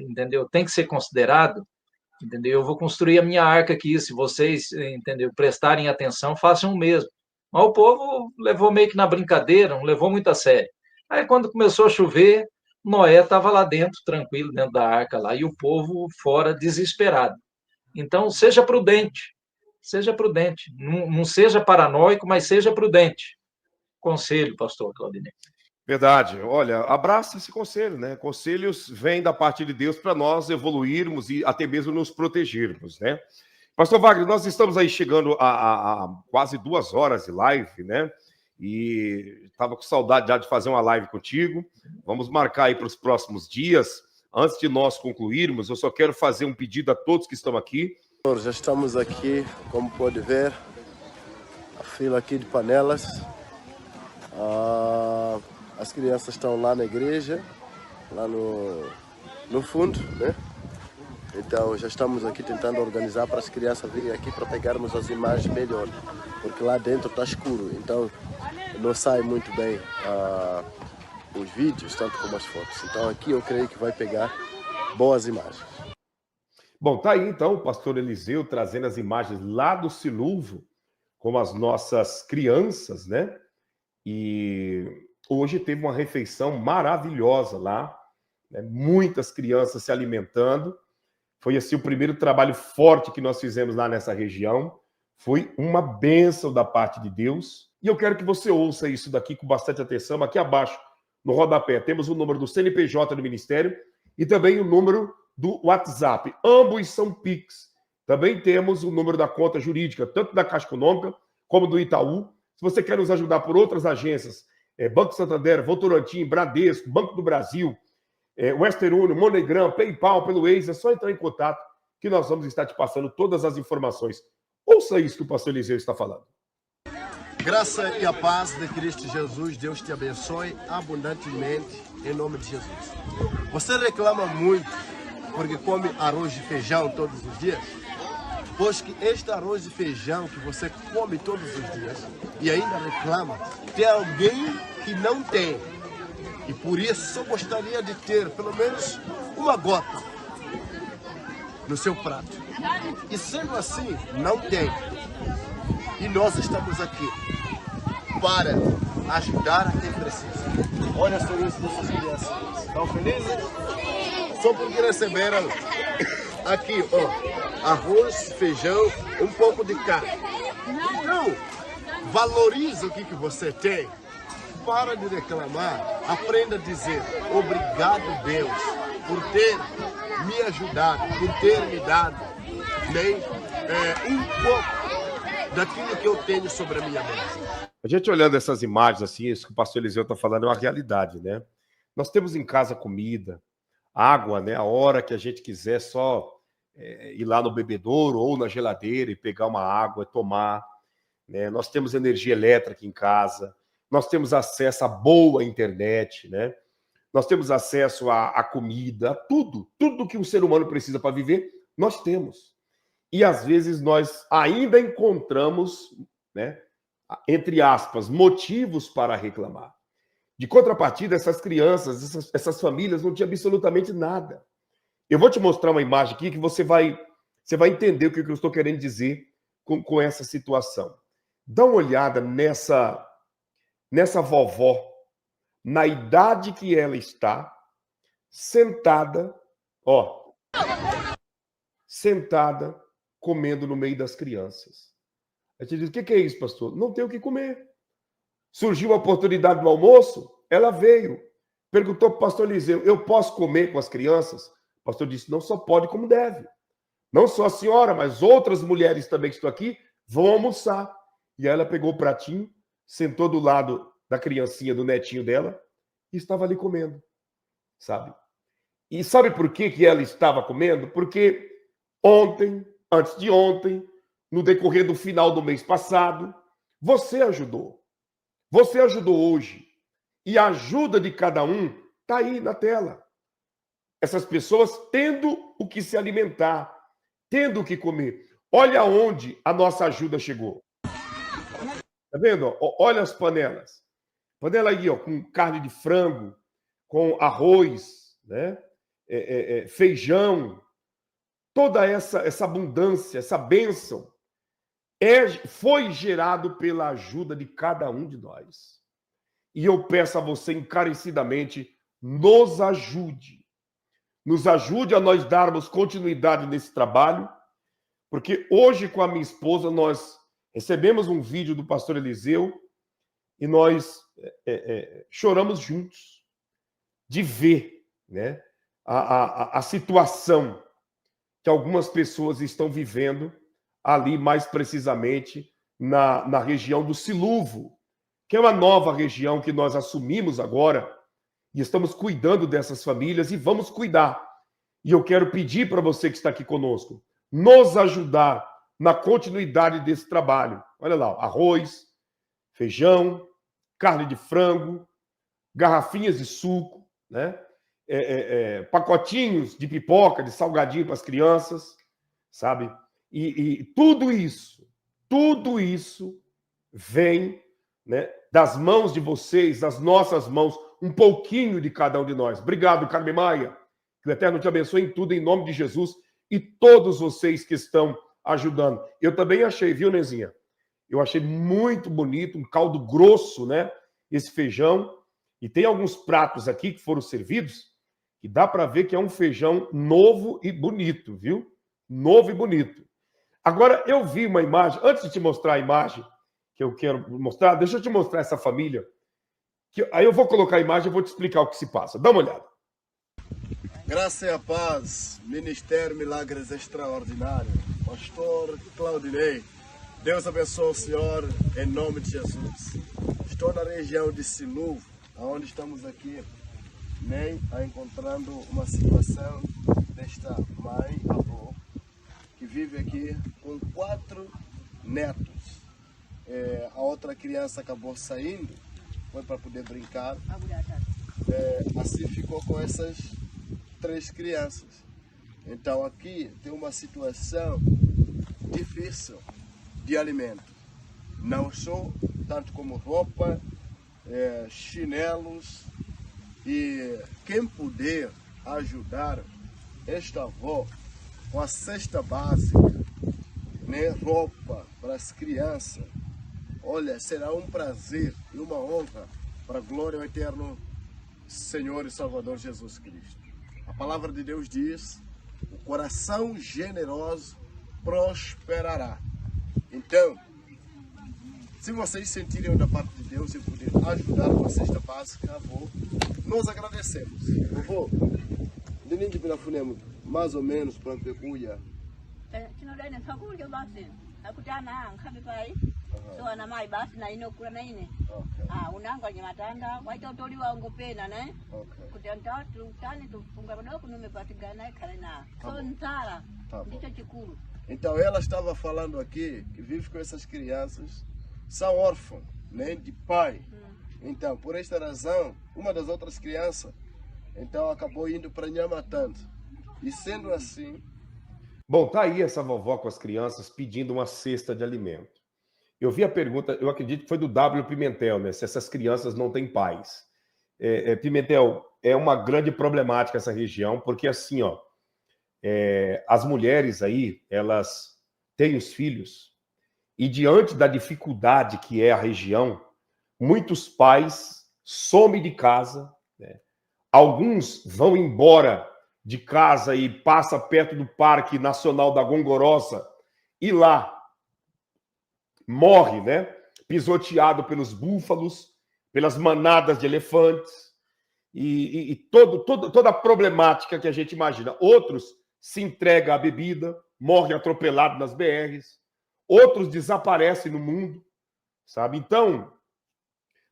entendeu? Tem que ser considerado, entendeu? Eu vou construir a minha arca aqui, se vocês, entendeu, prestarem atenção, façam o mesmo. Mas o povo levou meio que na brincadeira, não levou muito a sério. Aí, quando começou a chover, Noé estava lá dentro, tranquilo, dentro da arca lá, e o povo fora, desesperado. Então, seja prudente, não seja paranoico, mas seja prudente. Conselho, pastor Claudinei. Verdade. Olha, abraça esse conselho, né? Conselhos vêm da parte de Deus para nós evoluirmos e até mesmo nos protegermos, né? Pastor Wagner, nós estamos aí chegando a quase 2 horas de live, né? E estava com saudade já de fazer uma live contigo. Vamos marcar aí para os próximos dias. Antes de nós concluirmos, eu só quero fazer um pedido a todos que estão aqui. Já estamos aqui, como pode ver, a fila aqui de panelas. As crianças estão lá na igreja, lá no fundo, né? Então já estamos aqui tentando organizar para as crianças virem aqui para pegarmos as imagens melhor, porque lá dentro está escuro, então não sai muito bem os vídeos, tanto como as fotos. Então aqui eu creio que vai pegar boas imagens. Bom, tá aí então o pastor Eliseu trazendo as imagens lá do Silúvio, com as nossas crianças, né? E hoje teve uma refeição maravilhosa lá, né? Muitas crianças se alimentando. Foi assim o primeiro trabalho forte que nós fizemos lá nessa região. Foi uma bênção da parte de Deus. E eu quero que você ouça isso daqui com bastante atenção. Aqui abaixo, no rodapé, temos o número do CNPJ do Ministério e também o número do WhatsApp. Ambos são Pix. Também temos o número da conta jurídica, tanto da Caixa Econômica como do Itaú. Se você quer nos ajudar por outras agências, Banco Santander, Votorantim, Bradesco, Banco do Brasil, Western Union, MoneyGram, PayPal, pelo Waze, é só entrar em contato que nós vamos estar te passando todas as informações. Ouça isso que o pastor Eliseu está falando. Graça e a paz de Cristo Jesus, Deus te abençoe abundantemente, em nome de Jesus. Você reclama muito porque come arroz e feijão todos os dias? Pois que este arroz e feijão que você come todos os dias e ainda reclama, tem alguém que não tem. E por isso só gostaria de ter pelo menos uma gota no seu prato. E sendo assim, não tem. E nós estamos aqui para ajudar a quem precisa. Olha só isso dessas crianças. Estão felizes? Só porque receberam aqui, ó, arroz, feijão, um pouco de carne. Então, valorize o que você tem. Para de reclamar. Aprenda a dizer obrigado, Deus, por ter me ajudado, por ter me dado nem um pouco daquilo que eu tenho sobre a minha mesa. A gente olhando essas imagens assim, isso que o pastor Eliseu está falando é uma realidade, né? Nós temos em casa comida, água, né? A hora que a gente quiser só ir lá no bebedouro ou na geladeira e pegar uma água e tomar, né? Nós temos energia elétrica em casa, nós temos acesso a boa internet, né? Nós temos acesso a comida, a tudo que um ser humano precisa para viver, nós temos. E às vezes nós ainda encontramos, né, entre aspas, motivos para reclamar. De contrapartida, essas crianças, essas famílias não tinham absolutamente nada. Eu vou te mostrar uma imagem aqui que você vai entender o que eu estou querendo dizer com essa situação. Dá uma olhada nessa vovó, na idade que ela está, sentada, ó, sentada, comendo no meio das crianças. A gente diz, o que é isso, pastor? Não tem o que comer. Surgiu a oportunidade do almoço, ela veio, perguntou para o pastor Eliseu, eu posso comer com as crianças? O pastor disse, não só pode como deve. Não só a senhora, mas outras mulheres também que estão aqui vão almoçar. E ela pegou o pratinho, sentou do lado da criancinha, do netinho dela, e estava ali comendo, sabe? E sabe por que ela estava comendo? Porque ontem, antes de ontem, no decorrer do final do mês passado, você ajudou. Você ajudou hoje. E a ajuda de cada um está aí na tela. Essas pessoas tendo o que se alimentar, tendo o que comer. Olha onde a nossa ajuda chegou. Tá vendo? Olha as panelas. Panela aí, ó, com carne de frango, com arroz, né? Feijão. Toda essa abundância, essa bênção foi gerado pela ajuda de cada um de nós. E eu peço a você encarecidamente, nos ajude. Nos ajude a nós darmos continuidade nesse trabalho, porque hoje com a minha esposa nós recebemos um vídeo do pastor Eliseu e nós choramos juntos de ver, né, a situação que algumas pessoas estão vivendo ali, mais precisamente, na região do Siluvo, que é uma nova região que nós assumimos agora e estamos cuidando dessas famílias e vamos cuidar. E eu quero pedir para você que está aqui conosco, nos ajudar na continuidade desse trabalho. Olha lá, arroz, feijão, carne de frango, garrafinhas de suco, né? Pacotinhos de pipoca, de salgadinho para as crianças, sabe? E tudo isso vem, né, das mãos de vocês, das nossas mãos, um pouquinho de cada um de nós. Obrigado, Carmen Maia. Que o Eterno te abençoe em tudo, em nome de Jesus, e todos vocês que estão ajudando. Eu também achei, viu, Nezinha? Eu achei muito bonito, um caldo grosso, né? Esse feijão. E tem alguns pratos aqui que foram servidos, que dá para ver que é um feijão novo e bonito, viu? Novo e bonito. Agora, eu vi uma imagem, antes de te mostrar a imagem que eu quero mostrar, deixa eu te mostrar essa família, aí eu vou colocar a imagem e vou te explicar o que se passa. Dá uma olhada. Graça e a paz, Ministério Milagres Extraordinários, Pastor Claudinei, Deus abençoe o Senhor, em nome de Jesus. Estou na região de Sinuvo, onde estamos aqui, nem encontrando uma situação desta mãe, avó, que vive aqui com 4 netos. A outra criança acabou saindo, foi para poder brincar, assim ficou com essas 3 crianças. Então aqui tem uma situação difícil de alimento, não só tanto como roupa, chinelos, e quem puder ajudar esta avó com a cesta básica, né, roupa para as crianças, olha, será um prazer e uma honra para a glória ao eterno Senhor e Salvador Jesus Cristo. A palavra de Deus diz: o coração generoso prosperará. Então, se vocês sentirem da parte de Deus e poder ajudar com a cesta básica, nós agradecemos. Vovô, de ninguém pela funema, mais ou menos para pecuia. Então ela estava falando aqui que vive com essas crianças, são órfãos, né, de pai. Então, por esta razão, uma das outras crianças, então acabou indo para Nhamatanda. E sendo assim... Bom, tá aí essa vovó com as crianças pedindo uma cesta de alimento. Eu vi a pergunta, eu acredito que foi do W. Pimentel, né? Se essas crianças não têm pais. Pimentel, é uma grande problemática essa região, porque assim, ó, as mulheres aí, elas têm os filhos, e diante da dificuldade que é a região, muitos pais somem de casa, né? Alguns vão embora de casa e passa perto do Parque Nacional da Gongorosa e lá morre, né? Pisoteado pelos búfalos, pelas manadas de elefantes e toda a problemática que a gente imagina. Outros se entregam à bebida, morrem atropelados nas BRs, outros desaparecem no mundo, sabe? Então,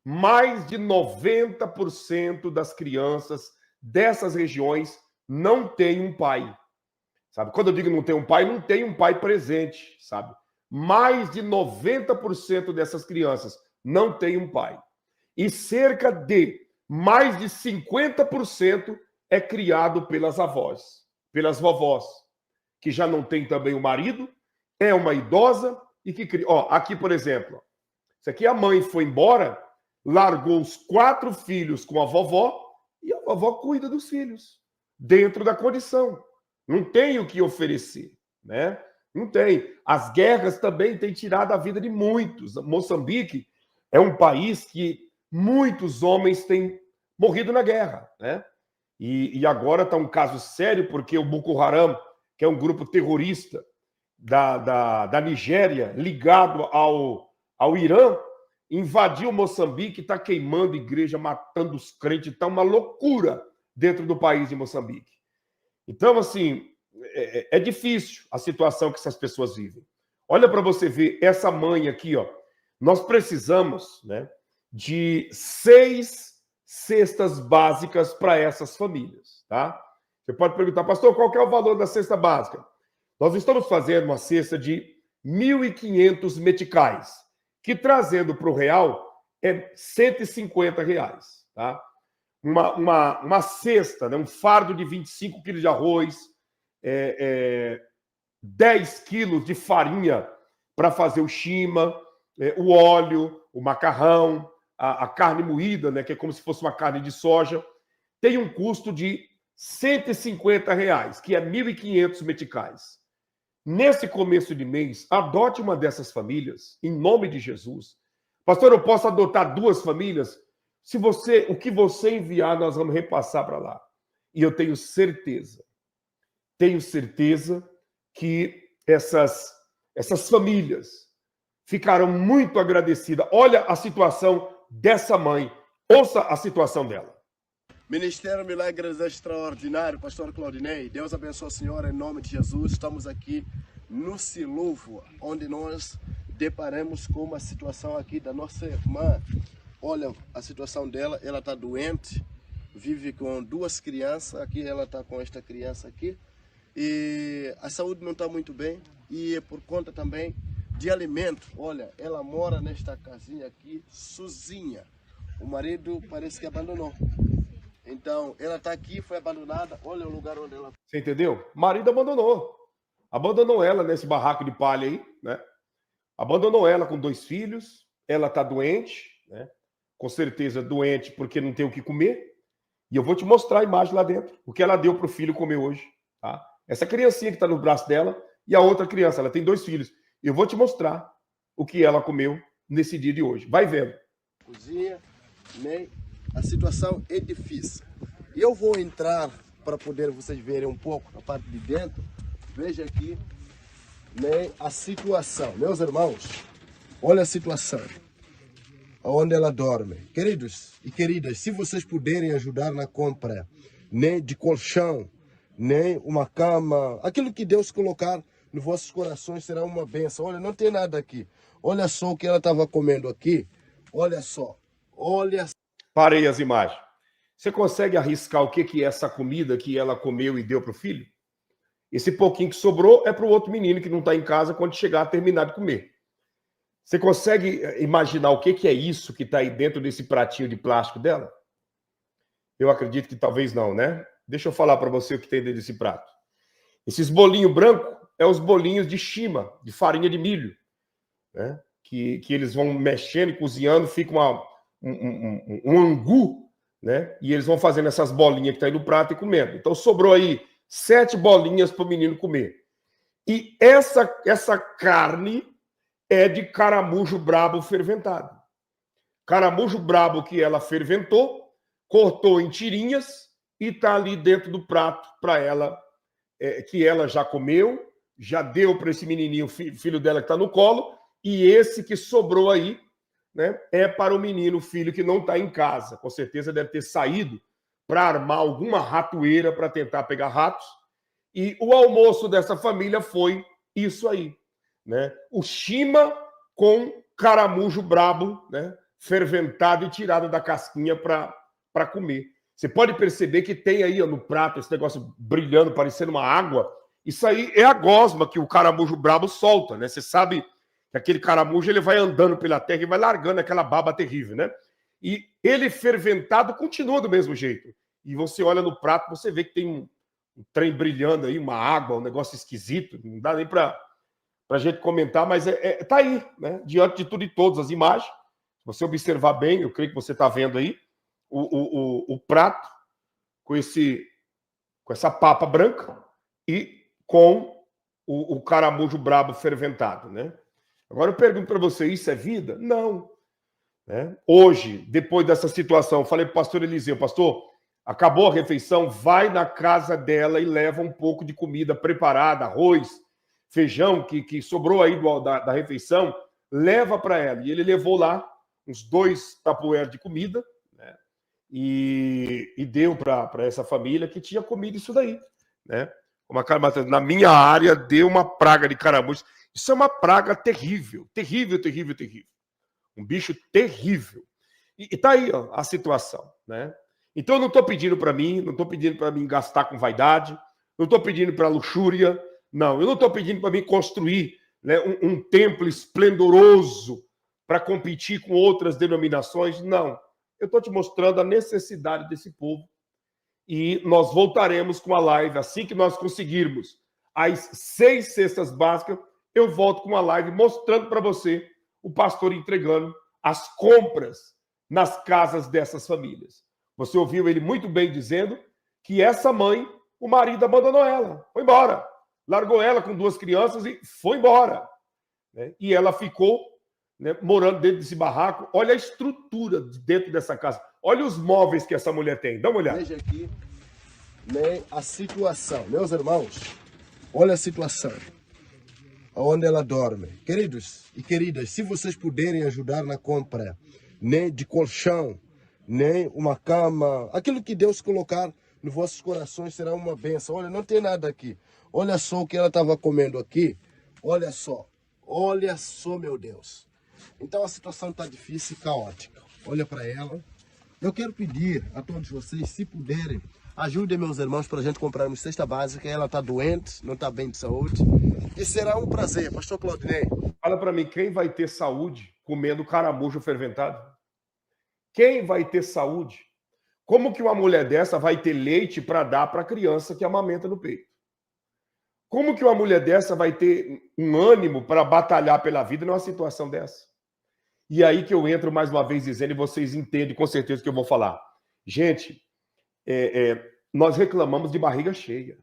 mais de 90% das crianças dessas regiões não tem um pai, sabe? Quando eu digo não tem um pai presente, sabe? Mais de 90% dessas crianças não tem um pai. E cerca de mais de 50% é criado pelas avós, pelas vovós, que já não tem também o marido, é uma idosa e que cria. Ó, aqui, por exemplo, isso aqui a mãe foi embora, largou os 4 filhos com a vovó e a vovó cuida dos filhos, dentro da condição. Não tem o que oferecer, né? Não tem. As guerras também têm tirado a vida de muitos. Moçambique é um país que muitos homens têm morrido na guerra, né? E agora está um caso sério, porque o Boko Haram, que é um grupo terrorista da Nigéria, ligado ao Irã, invadiu Moçambique, está queimando igreja, matando os crentes, está uma loucura dentro do país de Moçambique. Então, assim, é difícil a situação que essas pessoas vivem. Olha para você ver essa mãe aqui, ó. Nós precisamos, né, de 6 cestas básicas para essas famílias, tá? Você pode perguntar, pastor, qual que é o valor da cesta básica? Nós estamos fazendo uma cesta de 1.500 meticais, que trazendo para o real é R$150, tá? Uma cesta, né, um fardo de 25 quilos de arroz, 10 quilos de farinha para fazer o chima, o óleo, o macarrão, a carne moída, né, que é como se fosse uma carne de soja, tem um custo de R$150, que é 1.500 meticais. Nesse começo de mês, adote uma dessas famílias, em nome de Jesus. Pastor, eu posso adotar 2 famílias? O que você enviar, nós vamos repassar para lá. E eu tenho certeza que essas famílias ficaram muito agradecidas. Olha a situação dessa mãe. Ouça a situação dela. Ministério Milagres Extraordinário, Pastor Claudinei. Deus abençoe a senhora em nome de Jesus. Estamos aqui no Silúvio, onde nós deparamos com uma situação aqui da nossa irmã. Olha a situação dela, ela está doente, vive com 2 crianças. Aqui ela está com esta criança aqui. E a saúde não está muito bem. E é por conta também de alimento. Olha, ela mora nesta casinha aqui sozinha. O marido parece que abandonou. Então, ela está aqui, foi abandonada. Olha o lugar onde ela... Você entendeu? O marido abandonou. Abandonou ela nesse barraco de palha aí, né? Abandonou ela com 2 filhos. Ela está doente, né? Com certeza doente porque não tem o que comer. E eu vou te mostrar a imagem lá dentro. O que ela deu para o filho comer hoje, tá? Essa criancinha que está no braço dela e a outra criança. Ela tem 2 filhos. Eu vou te mostrar o que ela comeu nesse dia de hoje. Vai vendo. Cozinha, né? A situação é difícil. Eu vou entrar para poder vocês verem um pouco a parte de dentro. Veja aqui, né, a situação. Meus irmãos, olha a situação. Onde ela dorme. Queridos e queridas, se vocês puderem ajudar na compra, né, de colchão, né, uma cama, aquilo que Deus colocar nos vossos corações será uma bênção. Olha, não tem nada aqui. Olha só o que ela estava comendo aqui. Olha só. Olha. Parei as imagens. Você consegue arriscar o que é essa comida que ela comeu e deu para o filho? Esse pouquinho que sobrou é para o outro menino que não está em casa quando chegar a terminar de comer. Você consegue imaginar o que é isso que está aí dentro desse pratinho de plástico dela? Eu acredito que talvez não, né? Deixa eu falar para você o que tem dentro desse prato. Esses bolinhos brancos é os bolinhos de shima, de farinha de milho, né? Que eles vão mexendo e cozinhando, fica um angu, né? E eles vão fazendo essas bolinhas que estão aí no prato e comendo. Então sobrou aí 7 bolinhas para o menino comer. E essa carne é de caramujo brabo ferventado. Caramujo brabo que ela ferventou, cortou em tirinhas e está ali dentro do prato para ela, que ela já comeu, já deu para esse menininho, filho dela que está no colo, e esse que sobrou aí, né, é para o menino, filho que não está em casa. Com certeza deve ter saído para armar alguma ratoeira para tentar pegar ratos. E o almoço dessa família foi isso aí, né? O shima com caramujo brabo, né, ferventado e tirado da casquinha para comer. Você pode perceber que tem aí, ó, no prato esse negócio brilhando, parecendo uma água. Isso aí é a gosma que o caramujo brabo solta, né? Você sabe que aquele caramujo ele vai andando pela terra e vai largando aquela baba terrível, né? E ele ferventado continua do mesmo jeito. E você olha no prato, você vê que tem um trem brilhando aí, uma água, um negócio esquisito. Não dá nem para a gente comentar, mas tá aí, né? Diante de tudo e todos as imagens. Se você observar bem, eu creio que você está vendo aí, o prato com essa papa branca e com o caramujo brabo ferventado, né? Agora eu pergunto para você, isso é vida? Não. Né? Hoje, depois dessa situação, eu falei para o pastor Eliseu, pastor, acabou a refeição, vai na casa dela e leva um pouco de comida preparada, arroz, feijão, que sobrou aí da refeição, leva para ela. E ele levou lá uns 2 tapuéres de comida, né? E deu para essa família que tinha comido isso daí, né? Como a Carmen, na minha área deu uma praga de caramujo. Isso é uma praga terrível, terrível, terrível, terrível. Um bicho terrível. E tá aí, ó, a situação, né? Então eu não estou pedindo para mim, não estou pedindo para mim gastar com vaidade, não estou pedindo para luxúria, não. Eu não estou pedindo para mim construir, né, um templo esplendoroso para competir com outras denominações, não. Eu estou te mostrando a necessidade desse povo. E nós voltaremos com a live assim que nós conseguirmos as 6 cestas básicas. Eu volto com uma live mostrando para você o pastor entregando as compras nas casas dessas famílias. Você ouviu ele muito bem dizendo que essa mãe, o marido abandonou ela, foi embora. Largou ela com 2 crianças e foi embora. Né? E ela ficou, né, morando dentro desse barraco. Olha a estrutura dentro dessa casa. Olha os móveis que essa mulher tem. Dá uma olhada. Veja aqui, nem a situação. Meus irmãos, olha a situação onde ela dorme. Queridos e queridas, se vocês puderem ajudar na compra nem de colchão, nem uma cama, aquilo que Deus colocar nos vossos corações será uma bênção. Olha, não tem nada aqui. Olha só o que ela estava comendo aqui. Olha só, meu Deus. Então a situação está difícil e caótica. Olha para ela. Eu quero pedir a todos vocês, se puderem, ajudem meus irmãos para a gente comprarmos cesta básica. Ela está doente, não está bem de saúde. E será um prazer, pastor Claudinei. Fala para mim, quem vai ter saúde comendo caramujo fermentado? Quem vai ter saúde? Como que uma mulher dessa vai ter leite para dar para a criança que amamenta no peito? Como que uma mulher dessa vai ter um ânimo para batalhar pela vida numa situação dessa? E aí que eu entro mais uma vez dizendo, e vocês entendem com certeza o que eu vou falar. Gente, nós reclamamos de barriga cheia.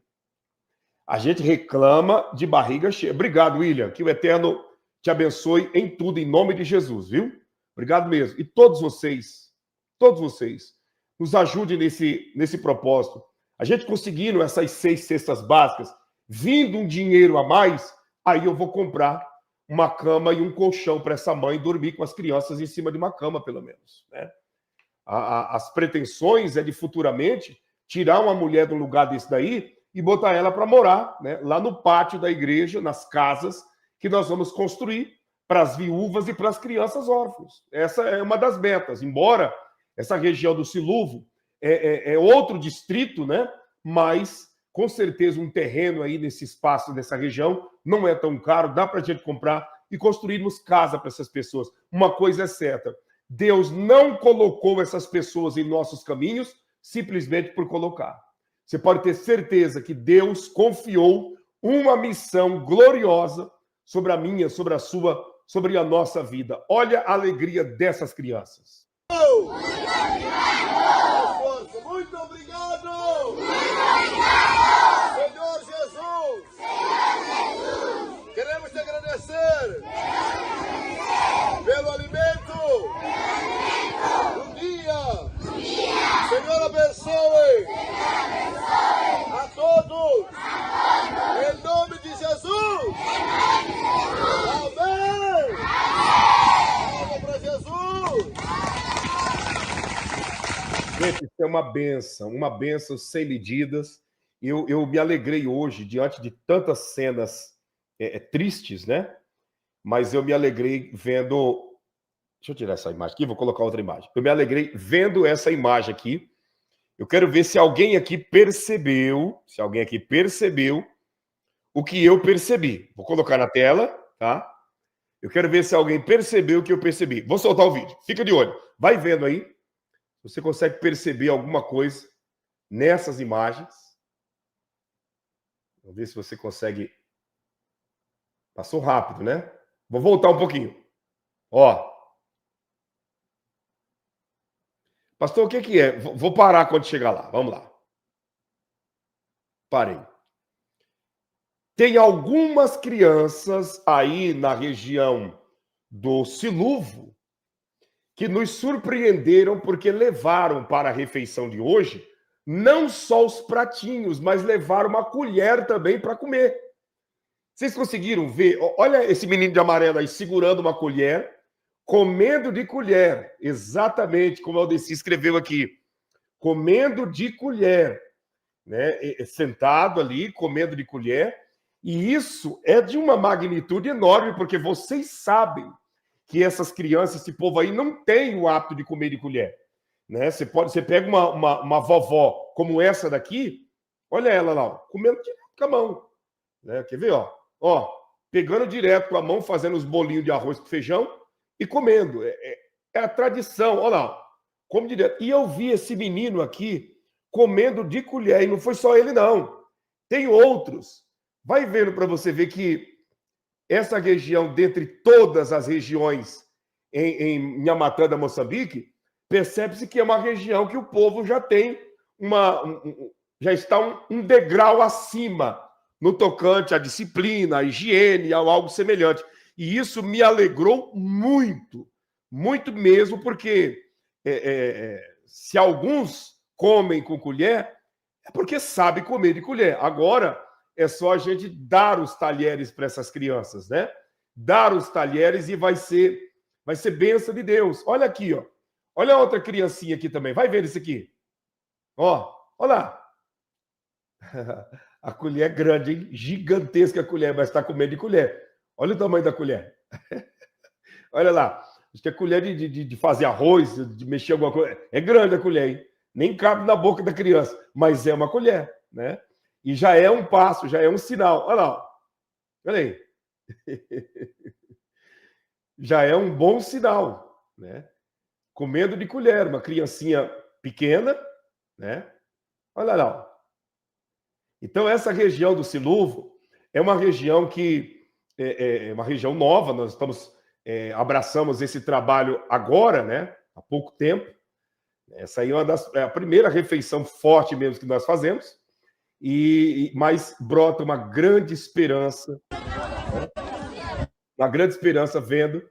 A gente reclama de barriga cheia. Obrigado, William. Que o Eterno te abençoe em tudo, em nome de Jesus, viu? Obrigado mesmo. E todos vocês, nos ajudem nesse propósito. A gente conseguindo essas 6 cestas básicas, vindo um dinheiro a mais, aí eu vou comprar uma cama e um colchão para essa mãe dormir com as crianças em cima de uma cama, pelo menos, né? As pretensões é de futuramente tirar uma mulher de um lugar desse daí e botar ela para morar, né, lá no pátio da igreja, nas casas que nós vamos construir para as viúvas e para as crianças órfãs. Essa é uma das metas, embora essa região do Silúvio é outro distrito, né, mas com certeza um terreno aí nesse espaço, nessa região, não é tão caro, dá para a gente comprar e construirmos casa para essas pessoas. Uma coisa é certa, Deus não colocou essas pessoas em nossos caminhos simplesmente por colocar. Você pode ter certeza que Deus confiou uma missão gloriosa sobre a minha, sobre a sua, sobre a nossa vida. Olha a alegria dessas crianças. Muito obrigado! Senhor Jesus! Queremos te agradecer pelo alimento do dia. Senhor, abençoe a todos. Em nome de Jesus. Amém. Palma para Jesus. Gente, isso é uma bênção sem medidas. Eu me alegrei hoje diante de tantas cenas tristes, né? Mas eu me alegrei vendo... Deixa eu tirar essa imagem aqui, vou colocar outra imagem. Eu me alegrei vendo essa imagem aqui. Eu quero ver se alguém aqui percebeu, o que eu percebi. Vou colocar na tela, tá? Eu quero ver se alguém percebeu o que eu percebi. Vou soltar o vídeo. Fica de olho. Vai vendo aí. Você consegue perceber alguma coisa nessas imagens? Vamos ver se você consegue. Passou rápido, né? Vou voltar um pouquinho. Ó. Pastor, o que é? Vou parar quando chegar lá. Vamos lá. Parei. Tem algumas crianças aí na região do Silúvio que nos surpreenderam porque levaram para a refeição de hoje não só os pratinhos, mas levaram uma colher também para comer. Vocês conseguiram ver? Olha esse menino de amarelo aí segurando uma colher, comendo de colher, exatamente como o Aldeci escreveu aqui, comendo de colher, né? Sentado ali, comendo de colher, e isso é de uma magnitude enorme, porque vocês sabem que essas crianças, esse povo aí, não tem o hábito de comer de colher, né? Você pega uma vovó como essa daqui, olha ela lá, ó, comendo direto com a mão, né? Quer ver, ó? Ó, pegando direto com a mão, fazendo os bolinhos de arroz com feijão e comendo. É a tradição, olha lá, come direto. E eu vi esse menino aqui comendo de colher, e não foi só ele, não. Tem outros. Vai vendo para você ver que essa região, dentre todas as regiões em Nhamatanda, Moçambique, percebe-se que é uma região que o povo já tem já está um degrau acima no tocante à disciplina, à higiene, a algo semelhante. E isso me alegrou muito, muito mesmo, porque se alguns comem com colher, É porque sabe comer de colher. Agora é só a gente dar os talheres para essas crianças, né? Dar os talheres e vai ser bênção de Deus. Olha aqui, ó. Olha a outra criancinha aqui também. Vai ver isso aqui. Ó, olha lá. A colher é grande, hein? Gigantesca a colher, mas está comendo de colher. Olha o tamanho da colher. Olha lá. Acho que a colher de fazer arroz, de mexer alguma coisa. É grande a colher, hein? Nem cabe na boca da criança, mas é uma colher, né? E já é um passo, já é um sinal. Olha lá. Ó. Olha aí. Já é um bom sinal, né? Comendo de colher, uma criancinha pequena, né? Olha lá. Ó. Então, essa região do Silúvio é uma região que é uma região nova, nós abraçamos esse trabalho agora, né? Há pouco tempo. Essa aí é a primeira refeição forte mesmo que nós fazemos, mas brota uma grande esperança, né? Uma grande esperança vendo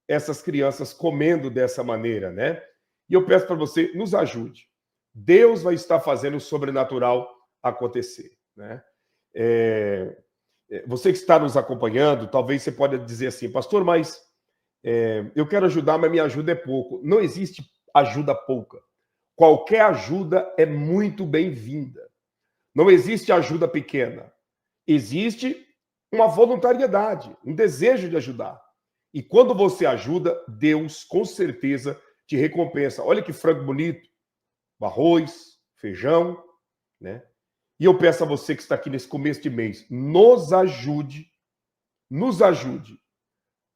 essas crianças comendo dessa maneira, né? E eu peço para você, nos ajude. Deus vai estar fazendo o sobrenatural acontecer, né? Você que está nos acompanhando, talvez você pode dizer assim, pastor, mas eu quero ajudar, mas minha ajuda é pouco. Não existe ajuda pouca. Qualquer ajuda é muito bem-vinda. Não existe ajuda pequena. Existe uma voluntariedade, um desejo de ajudar. E quando você ajuda, Deus com certeza te recompensa. Olha que frango bonito, arroz, feijão, né? E eu peço a você que está aqui nesse começo de mês, nos ajude,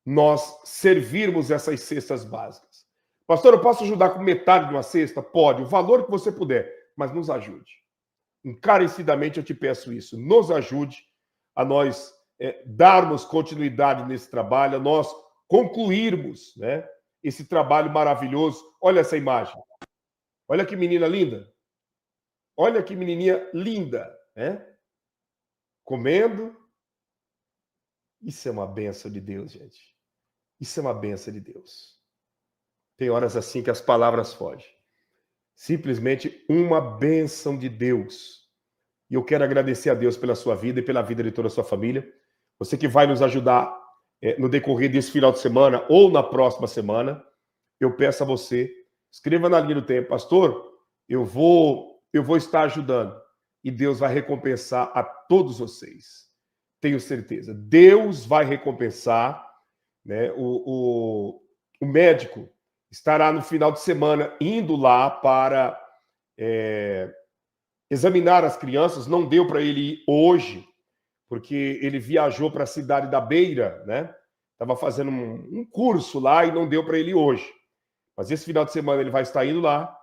nós servirmos essas cestas básicas. Pastor, eu posso ajudar com metade de uma cesta? Pode, o valor que você puder, mas nos ajude. Encarecidamente eu te peço isso, nos ajude a nós darmos continuidade nesse trabalho, a nós concluirmos, né, esse trabalho maravilhoso. Olha essa imagem. Olha que menina linda. Olha que menininha linda, né? Comendo. Isso é uma benção de Deus, gente. Isso é uma benção de Deus. Tem horas assim que as palavras fogem. Simplesmente uma benção de Deus. E eu quero agradecer a Deus pela sua vida e pela vida de toda a sua família. Você que vai nos ajudar no decorrer desse final de semana ou na próxima semana, eu peço a você, escreva na linha do tempo, pastor, eu vou estar ajudando e Deus vai recompensar a todos vocês. Tenho certeza. Deus vai recompensar, né? O médico estará no final de semana indo lá para examinar as crianças. Não deu para ele ir hoje, porque ele viajou para a cidade da Beira, né? Estava fazendo um curso lá e não deu para ele ir hoje. Mas esse final de semana ele vai estar indo lá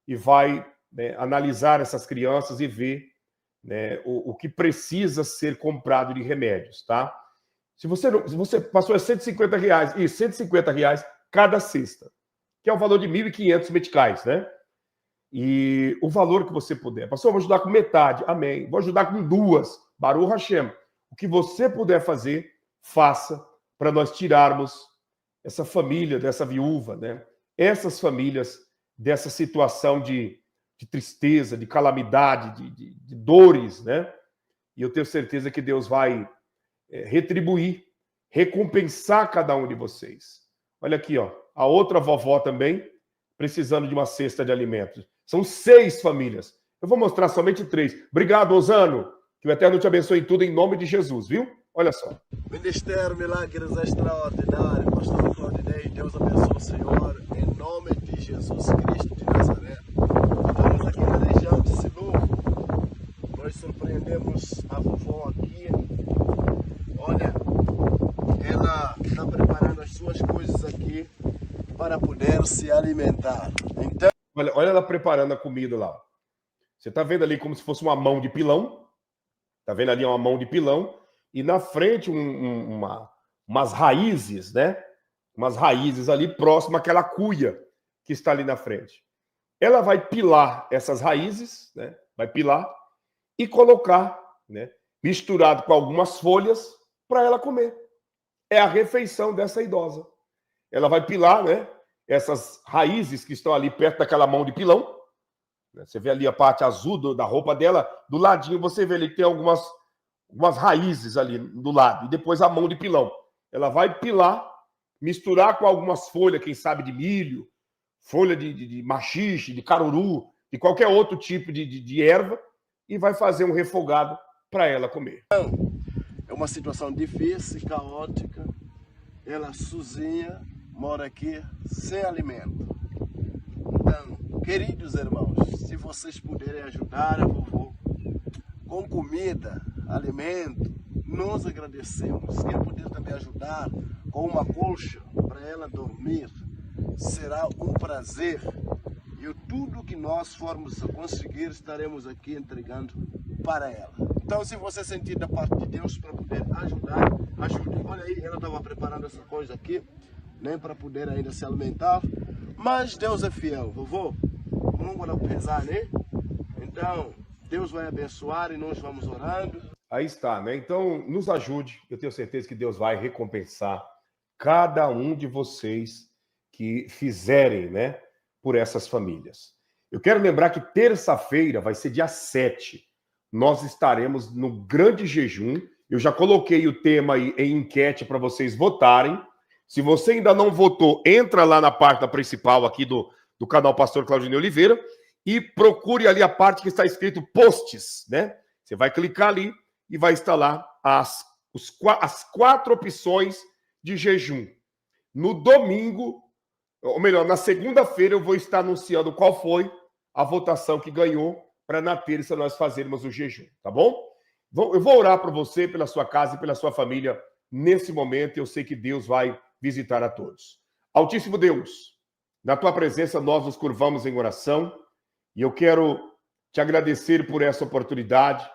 e vai, né, analisar essas crianças e ver, né, o que precisa ser comprado de remédios, tá? Se você passou R$150, e R$150 cada cesta, que é o valor de 1.500 meticais, né? E o valor que você puder. Pastor, eu vou ajudar com metade. Amém. Vou ajudar com 2. Baruch Hashem. O que você puder fazer, faça para nós tirarmos essa família dessa viúva, né? Essas famílias dessa situação de tristeza, de calamidade, de dores, né? E eu tenho certeza que Deus vai retribuir, recompensar cada um de vocês. Olha aqui, ó, a outra vovó também precisando de uma cesta de alimentos. São 6 famílias. Eu vou mostrar somente 3. Obrigado, Osano. Que o Eterno te abençoe em tudo, em nome de Jesus, viu? Olha só. Ministério Milagres Extraordinários, pastor Claudinei, Deus abençoe o Senhor, em nome de Jesus Cristo de Nazaré. Estamos aqui na região de Silúvio. Nós surpreendemos a vovó aqui. Olha, ela está preparando as suas coisas aqui para poder se alimentar. Então... Olha ela preparando a comida lá. Você está vendo ali como se fosse uma mão de pilão. Está vendo ali uma mão de pilão. E na frente umas raízes, né? Umas raízes ali próximo àquela cuia que está ali na frente. Ela vai pilar essas raízes, né? Vai pilar e colocar, né? Misturado com algumas folhas para ela comer. É a refeição dessa idosa. Ela vai pilar, né? Essas raízes que estão ali perto daquela mão de pilão, Você vê ali a parte azul da roupa dela, do ladinho você vê ali que tem algumas raízes ali do lado, e depois a mão de pilão. Ela vai pilar, misturar com algumas folhas, quem sabe de milho, folha de maxixe, de caruru, de qualquer outro tipo de erva, e vai fazer um refogado para ela comer. É uma situação difícil, caótica. Ela sozinha mora aqui sem alimento. Então, queridos irmãos, se vocês puderem ajudar a vovó com comida, alimento, nós agradecemos. Quem puder também ajudar com uma colcha para ela dormir, será um prazer. E tudo que nós formos a conseguir, estaremos aqui entregando para ela. Então, se você sentir da parte de Deus para poder ajudar, ajude. Olha aí, ela estava preparando essa coisa aqui, nem para poder ainda se alimentar. Mas Deus é fiel, vovô. Vamos lá pesar, né? Então, Deus vai abençoar e nós vamos orando. Aí está, né? Então, nos ajude. Eu tenho certeza que Deus vai recompensar cada um de vocês que fizerem, né, por essas famílias. Eu quero lembrar que terça-feira vai ser dia 7. Nós estaremos no grande jejum. Eu já coloquei o tema aí em enquete para vocês votarem. Se você ainda não votou, entra lá na página principal aqui do canal Pastor Claudinei Oliveira e procure ali a parte que está escrito posts, né? Você vai clicar ali e vai estar lá as 4 opções de jejum. No domingo, ou melhor, na segunda-feira eu vou estar anunciando qual foi a votação que ganhou para na terça nós fazermos o jejum, tá bom? Eu vou orar por você, pela sua casa e pela sua família nesse momento. Eu sei que Deus vai visitar a todos. Altíssimo Deus, na tua presença nós nos curvamos em oração e eu quero te agradecer por essa oportunidade.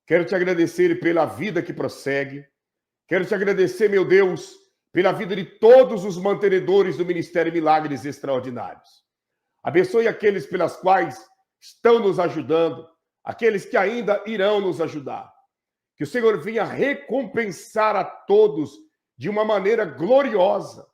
Quero te agradecer pela vida que prossegue. Quero te agradecer, meu Deus, pela vida de todos os mantenedores do Ministério Milagres Extraordinários. Abençoe aqueles pelas quais estão nos ajudando, aqueles que ainda irão nos ajudar. Que o Senhor venha recompensar a todos de uma maneira gloriosa.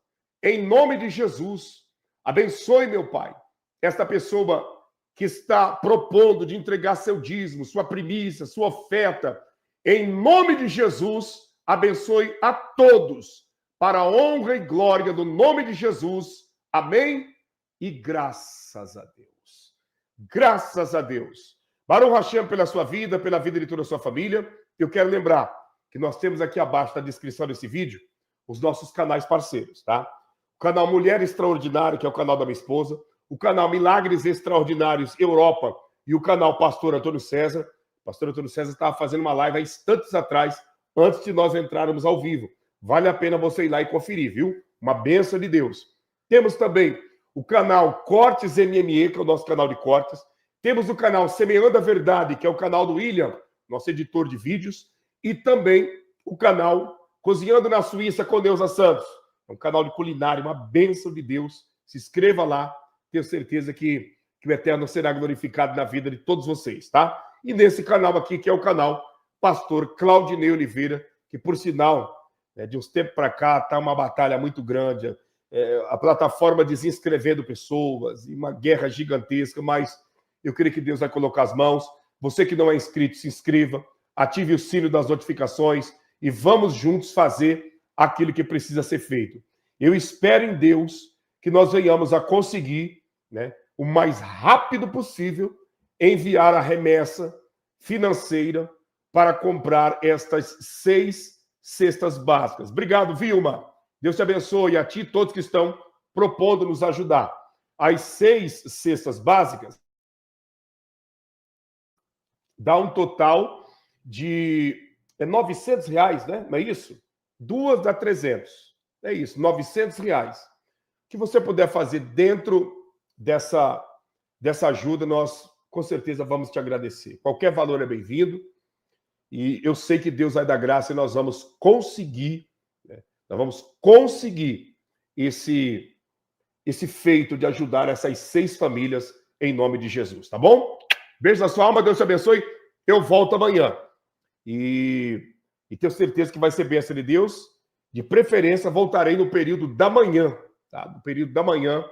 Em nome de Jesus, abençoe, meu Pai, esta pessoa que está propondo de entregar seu dízimo, sua primícia, sua oferta. Em nome de Jesus, abençoe a todos, para a honra e glória do nome de Jesus. Amém? E graças a Deus. Graças a Deus. Baruch Hashem pela sua vida, pela vida de toda a sua família. Eu quero lembrar que nós temos aqui abaixo na descrição desse vídeo os nossos canais parceiros, tá? O canal Mulher Extraordinária, que é o canal da minha esposa, o canal Milagres Extraordinários Europa e o canal Pastor Antônio César. O Pastor Antônio César estava fazendo uma live há instantes atrás, antes de nós entrarmos ao vivo. Vale a pena você ir lá e conferir, viu? Uma bênção de Deus. Temos também o canal Cortes MME, que é o nosso canal de cortes. Temos o canal Semeando a Verdade, que é o canal do William, nosso editor de vídeos. E também o canal Cozinhando na Suíça com Neuza Santos. É um canal de culinária, uma bênção de Deus. Se inscreva lá. Tenho certeza que o Eterno será glorificado na vida de todos vocês, tá? E nesse canal aqui, que é o canal Pastor Claudinei Oliveira, que, por sinal, de uns tempos para cá, está uma batalha muito grande. A plataforma desinscrevendo pessoas, e uma guerra gigantesca, mas eu creio que Deus vai colocar as mãos. Você que não é inscrito, se inscreva, ative o sino das notificações e vamos juntos fazer aquilo que precisa ser feito. Eu espero em Deus que nós venhamos a conseguir, né, o mais rápido possível, enviar a remessa financeira para comprar estas 6 cestas básicas. Obrigado, Vilma. Deus te abençoe, a ti e todos que estão propondo nos ajudar. As 6 cestas básicas dá um total de R$900, né? Não é isso? 2 dá 300. É isso, R$900. O que você puder fazer dentro dessa ajuda, nós com certeza vamos te agradecer. Qualquer valor é bem-vindo. E eu sei que Deus vai dar graça e nós vamos conseguir, né? Nós vamos conseguir esse feito de ajudar essas 6 famílias em nome de Jesus, tá bom? Beijo na sua alma, Deus te abençoe. Eu volto amanhã. E tenho certeza que vai ser bênção de Deus. De preferência, voltarei no período da manhã, tá? No período da manhã,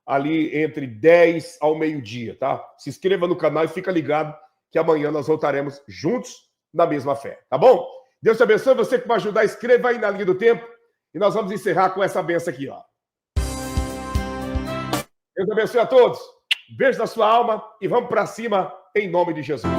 ali entre 10 ao meio-dia, tá? Se inscreva no canal e fica ligado que amanhã nós voltaremos juntos na mesma fé, tá bom? Deus te abençoe, você que vai ajudar, escreva aí na linha do tempo e nós vamos encerrar com essa benção aqui, ó. Deus abençoe a todos, beijo na sua alma e vamos para cima em nome de Jesus.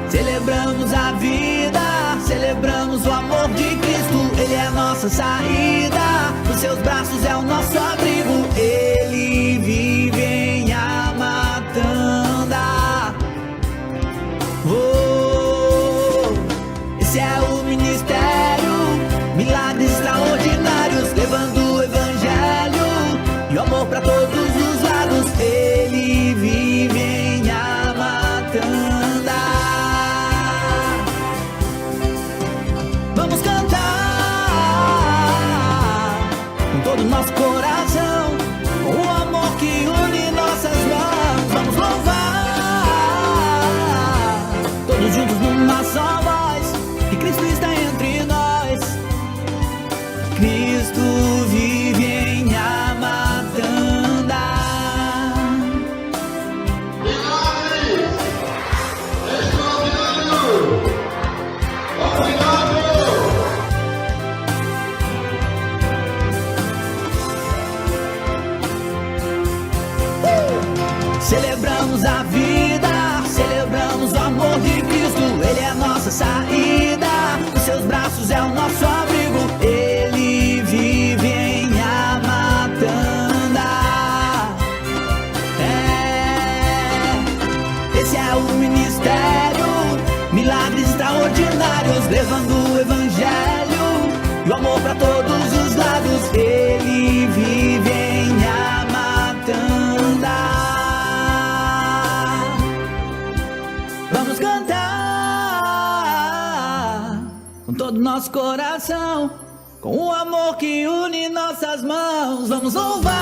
Celebramos a vida, celebramos o amor de Cristo. Ele é a nossa saída, nos seus braços é o nosso abrigo. Ele vive em Amatanda. Esse é o ministério, milagres extraordinários, levando o evangelho e o amor para todos os lados. Ele vive em Amatanda. Vamos cantar com todo o nosso coração, com o amor que une nossas mãos. Vamos louvar, todos juntos numa só voz, que Cristo está entre nós. Cristo vive em Amatanda. Celebramos a vida, celebramos o amor de Cristo. Ele é a nossa saída, nos seus braços é o nosso abrigo. Ele vive em Amatanda. Esse é o ministério, milagres extraordinários, levando o evangelho e o amor para todos os lados. Ele vive em Amatanda. Vamos cantar com todo o nosso coração, com o amor que une nossas mãos. Vamos louvar,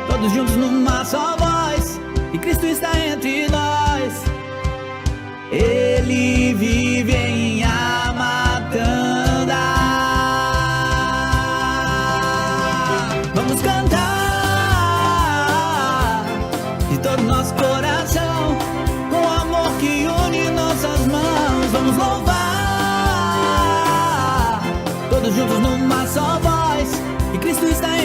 todos juntos numa só voz, e Cristo está entre nós. Ele vive em Amatanda. Vamos cantar de todo o nosso coração, com o amor que une nossas mãos. Vamos louvar, todos juntos numa só voz, e Cristo está